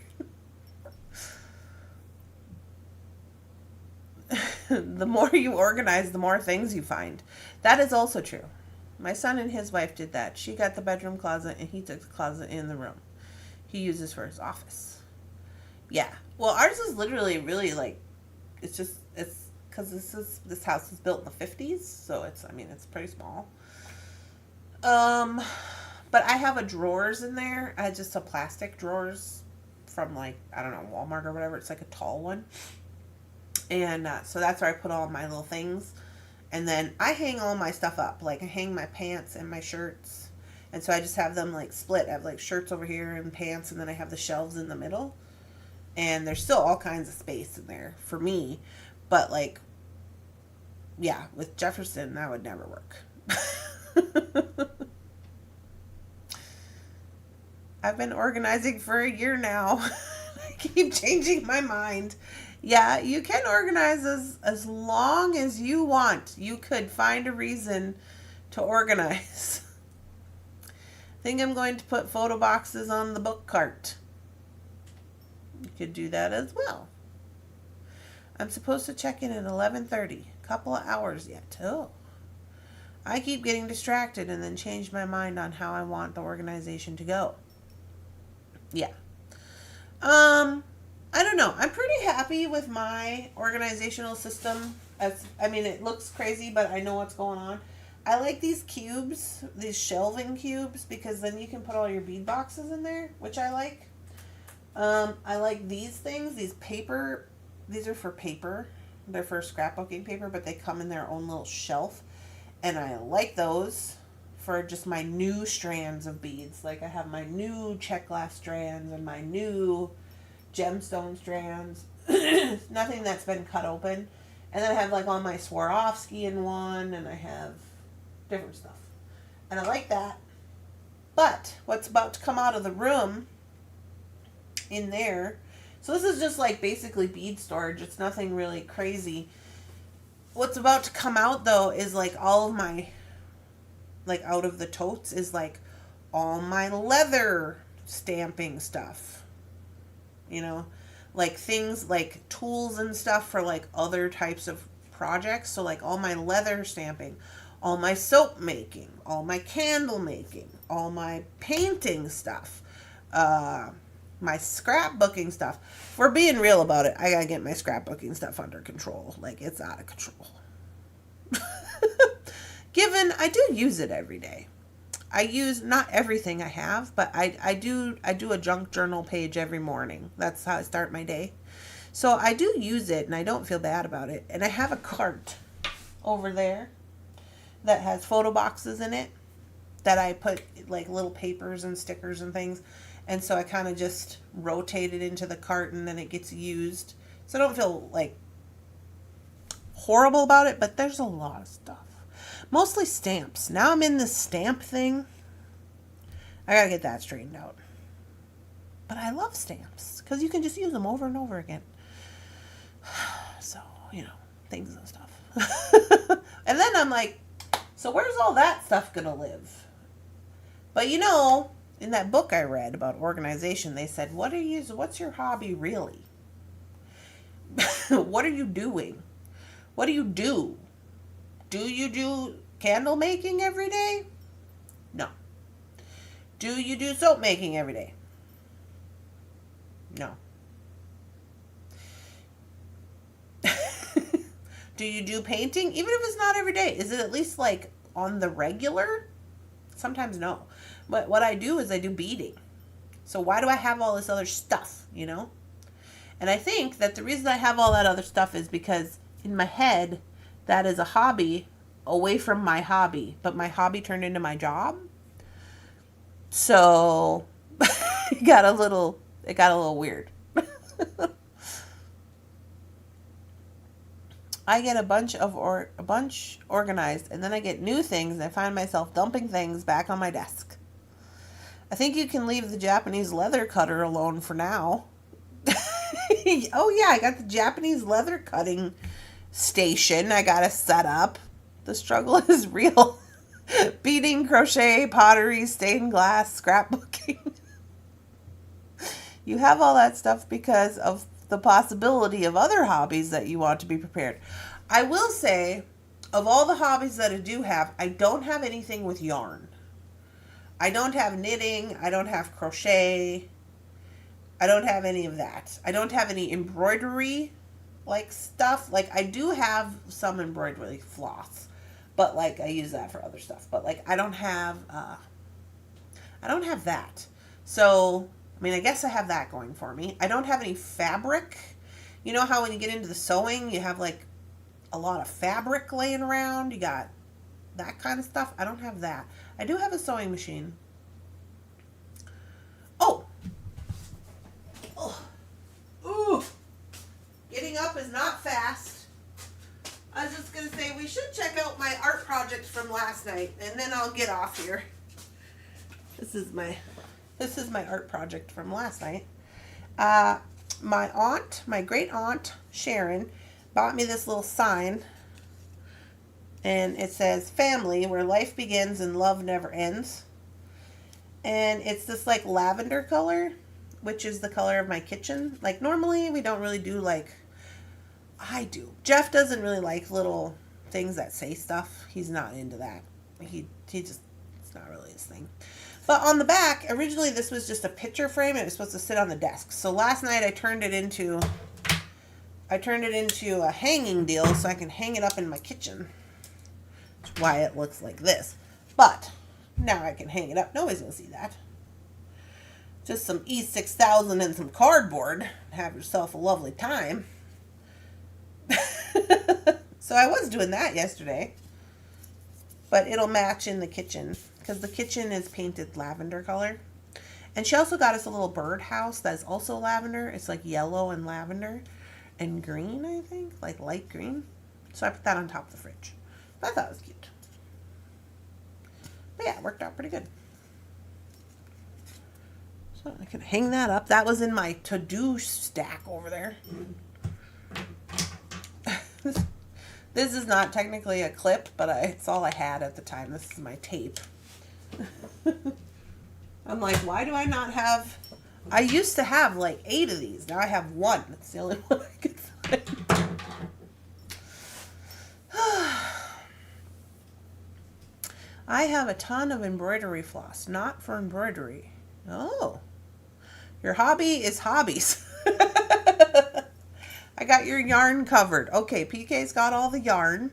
The more you organize, the more things you find. That is also true. My son and his wife did that. She got the bedroom closet and he took the closet in the room. He uses for his office. Yeah. Well, ours is literally really like, it's because this house was built in the 50s. So it's pretty small. But I have a drawers in there. I just a plastic drawers from like, I don't know, Walmart or whatever. It's like a tall one. And so that's where I put all my little things. And then I hang all my stuff up. Like I hang my pants and my shirts. And so I just have them like split. I have like shirts over here and pants. And then I have the shelves in the middle. And there's still all kinds of space in there for me. But like yeah, with Jefferson, that would never work. I've been organizing for a year now. I keep changing my mind. Yeah, you can organize as long as you want. You could find a reason to organize. I think I'm going to put photo boxes on the book cart. You could do that as well. I'm supposed to check in at 11:30. Couple of hours yet. Oh. I keep getting distracted and then change my mind on how I want the organization to go. Yeah. I don't know. I'm pretty happy with my organizational system. It looks crazy, but I know what's going on. I like these cubes, these shelving cubes, because then you can put all your bead boxes in there, which I like. I like these things, these paper. These are for paper. They're for scrapbooking paper, but they come in their own little shelf. And I like those for just my new strands of beads. Like I have my new check glass strands and my new gemstone strands. Nothing that's been cut open. And then I have like all my Swarovski in one, and I have different stuff. And I like that. But what's about to come out of the room in there, so this is just like basically bead storage. It's nothing really crazy. What's about to come out though is like all of my, like out of the totes is like all my leather stamping stuff. You know, like things like tools and stuff for like other types of projects. So like all my leather stamping, all my soap making, all my candle making, all my painting stuff, my scrapbooking stuff. If we're being real about it, I gotta get my scrapbooking stuff under control. Like it's out of control. Given I do use it every day. I use not everything I have, but I do a junk journal page every morning. That's how I start my day. So I do use it and I don't feel bad about it. And I have a cart over there that has photo boxes in it that I put like little papers and stickers and things. And so I kind of just rotate it into the cart and then it gets used. So I don't feel like horrible about it, but there's a lot of stuff. Mostly stamps. Now I'm in this stamp thing. I gotta get that straightened out. But I love stamps because you can just use them over and over again. So, you know, things and stuff. And then I'm like, so where's all that stuff gonna live? But you know, in that book I read about organization, they said, what's your hobby really? What are you doing? What do you do? Do you do candle making every day? No. Do you do soap making every day? No. Do you do painting? Even if it's not every day, is it at least like on the regular? Sometimes no. But what I do is I do beading. So why do I have all this other stuff, you know? And I think that the reason I have all that other stuff is because in my head, that is a hobby away from my hobby, but my hobby turned into my job. So it got a little weird. I get a bunch organized, and then I get new things, and I find myself dumping things back on my desk. I think you can leave the Japanese leather cutter alone for now. Oh yeah, I got the Japanese leather cutting station I gotta set up. The struggle is real. Beading, crochet, pottery, stained glass, scrapbooking. You have all that stuff because of the possibility of other hobbies that you want to be prepared. I will say, of all the hobbies that I do have, I don't have anything with yarn. I don't have knitting. I don't have crochet. I don't have any of that. I don't have any embroidery like stuff. Like I do have some embroidery floss, but like I use that for other stuff. But like I don't have that. So I mean, I guess I have that going for me. I don't have any fabric. You know how when you get into the sewing, you have like a lot of fabric laying around. You got that kind of stuff. I don't have that. I do have a sewing machine. Oh. Ooh. Getting up is not fast. I was just going to say we should from last night, and then I'll get off here. This is my art project from last night. My great aunt Sharon bought me this little sign, and it says "Family, where life begins and love never ends." And it's this like lavender color, which is the color of my kitchen. Like normally we don't really do like, I do. Jeff doesn't really like little things that say stuff. He's not into that. He just, it's not really his thing. But on the back, originally this was just a picture frame and it was supposed to sit on the desk. So last night I turned it into a hanging deal so I can hang it up in my kitchen. That's why it looks like this. But now I can hang it up. Nobody's going to see that. Just some E6000 and some cardboard. Have yourself a lovely time. So I was doing that yesterday. But it'll match in the kitchen, because the kitchen is painted lavender color. And she also got us a little bird house that's also lavender. It's like yellow and lavender and green, I think, like light green. So I put that on top of the fridge. I thought it was cute. But yeah, it worked out pretty good. So I can hang that up. That was in my to-do stack over there. This is not technically a clip, but it's all I had at the time. This is my tape. I'm like, why do I not have... I used to have like 8 of these. Now I have 1. That's the only one I could find. I have a ton of embroidery floss, not for embroidery. Oh, your hobby is hobbies. I got your yarn covered. Okay, PK's got all the yarn.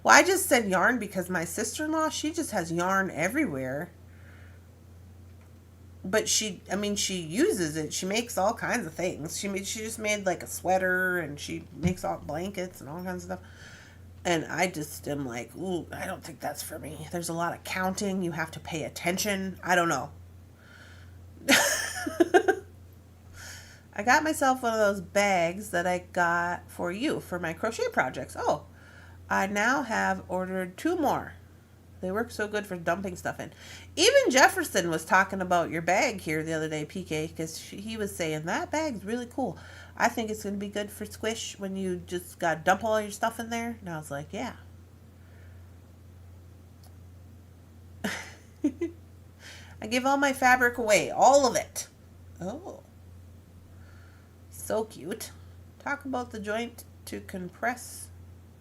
Well, I just said yarn because my sister-in-law, she just has yarn everywhere. But she uses it. She makes all kinds of things. She just made like a sweater, and she makes all blankets and all kinds of stuff. And I just am like, ooh, I don't think that's for me. There's a lot of counting. You have to pay attention. I don't know. I got myself one of those bags that I got for you for my crochet projects. Oh, I now have ordered 2 more. They work so good for dumping stuff in. Even Jefferson was talking about your bag here the other day, PK, because he was saying that bag's really cool. I think it's going to be good for squish when you just got to dump all your stuff in there. And I was like, yeah. I give all my fabric away. All of it. Oh. So cute. Talk about the joint to compress,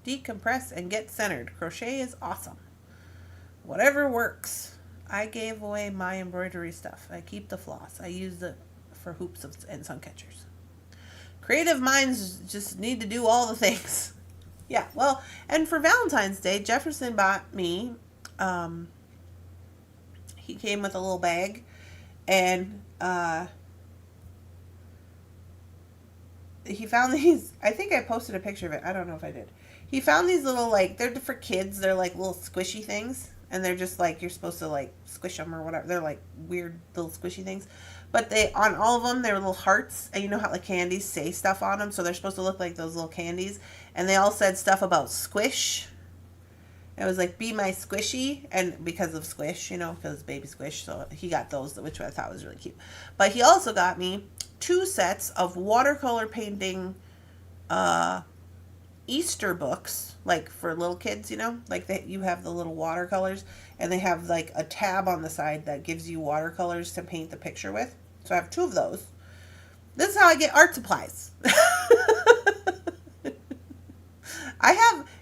decompress, and get centered. Crochet is awesome. Whatever works. I gave away my embroidery stuff. I keep the floss. I use it for hoops and sun catchers. Creative minds just need to do all the things. Yeah, well, and for Valentine's Day, Jefferson bought me, he came with a little bag, and he found these, I think I posted a picture of it. I don't know if I did. He found these little, like, they're for kids. They're like little squishy things. And they're just like, you're supposed to like squish them or whatever. They're like weird little squishy things. But on all of them, they're little hearts. And you know how like candies say stuff on them. So they're supposed to look like those little candies. And they all said stuff about squish. It was like, be my squishy. And because of squish, you know, because baby squish. So he got those, which I thought was really cute. But he also got me 2 sets of watercolor painting Easter books, like for little kids, you know, like you have the little watercolors, and they have like a tab on the side that gives you watercolors to paint the picture with. So I have 2 of those. This is how I get art supplies.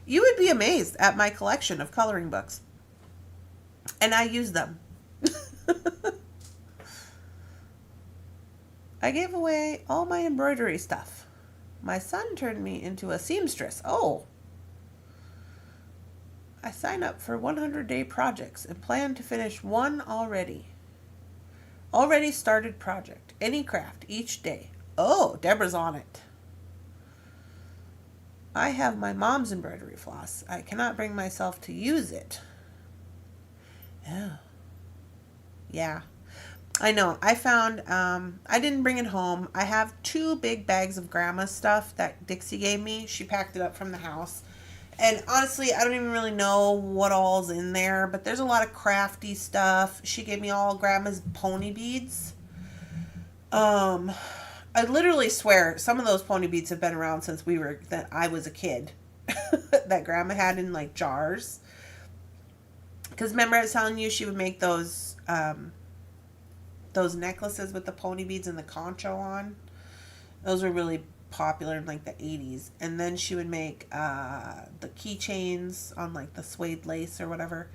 You would be amazed at my collection of coloring books. And I use them. I gave away all my embroidery stuff. My son turned me into a seamstress. Oh. I signed up for 100-day projects and plan to finish 1 already. Already started project. Any craft each day. Oh, Deborah's on it. I have my mom's embroidery floss. I cannot bring myself to use it. Oh. Yeah. I know. I found, I didn't bring it home. I have 2 big bags of grandma's stuff that Dixie gave me. She packed it up from the house. And honestly, I don't even really know what all's in there, but there's a lot of crafty stuff. She gave me all Grandma's pony beads. I literally swear some of those pony beads have been around since I was a kid. That Grandma had in like jars. Because remember I was telling you she would make those necklaces with the pony beads and the concho on. Those were really popular in like the 80s. And then she would make the keychains on like the suede lace or whatever.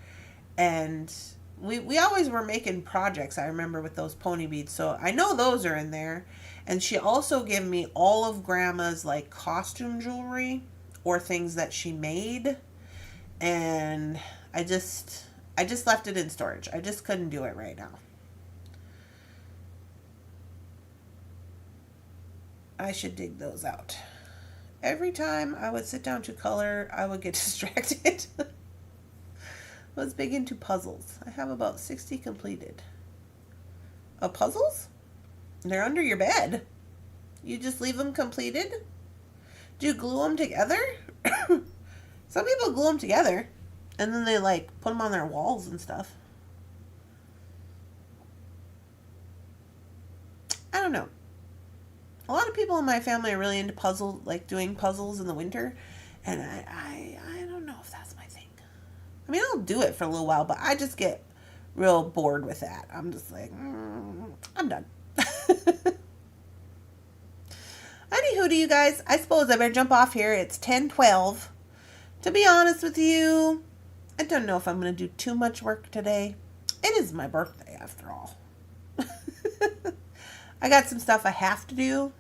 And we always were making projects, I remember, with those pony beads. So I know those are in there. And she also gave me all of Grandma's like costume jewelry or things that she made. And I just left it in storage. I just couldn't do it right now. I should dig those out. Every time I would sit down to color, I would get distracted. I was big into puzzles. I have about 60 completed. Puzzles? They're under your bed. You just leave them completed? Do you glue them together? Some people glue them together. And then they like put them on their walls and stuff. I don't know. A lot of people in my family are really into doing puzzles in the winter. And I don't know if that's my thing. I mean, I'll do it for a little while, but I just get real bored with that. I'm just like, I'm done. Anywho, to you guys, I suppose I better jump off here. It's 10:12. To be honest with you, I don't know if I'm going to do too much work today. It is my birthday, after all. I got some stuff I have to do.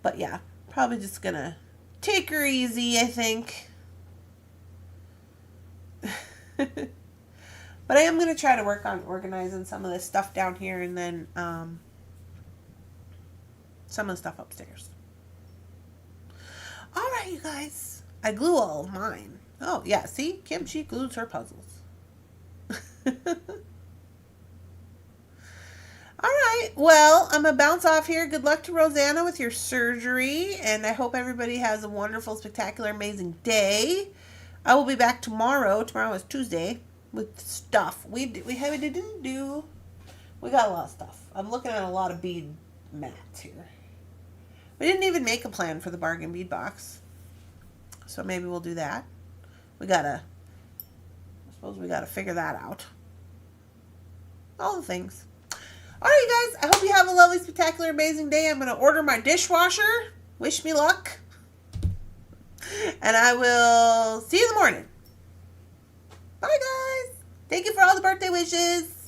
But yeah, probably just going to take her easy, I think. But I am going to try to work on organizing some of this stuff down here and then some of the stuff upstairs. All right, you guys. I glue all of mine. Oh, yeah. See? Kim, she glues her puzzles. All right. Well, I'm going to bounce off here. Good luck to Rosanna with your surgery. And I hope everybody has a wonderful, spectacular, amazing day. I will be back tomorrow. Tomorrow is Tuesday. With stuff. We got a lot of stuff. I'm looking at a lot of bead mats here. We didn't even make a plan for the bargain bead box. So maybe we'll do that. I suppose we gotta figure that out. All the things. Alright, you guys. I hope you have a lovely, spectacular, amazing day. I'm gonna order my dishwasher. Wish me luck. And I will see you in the morning. Bye, guys. Thank you for all the birthday wishes.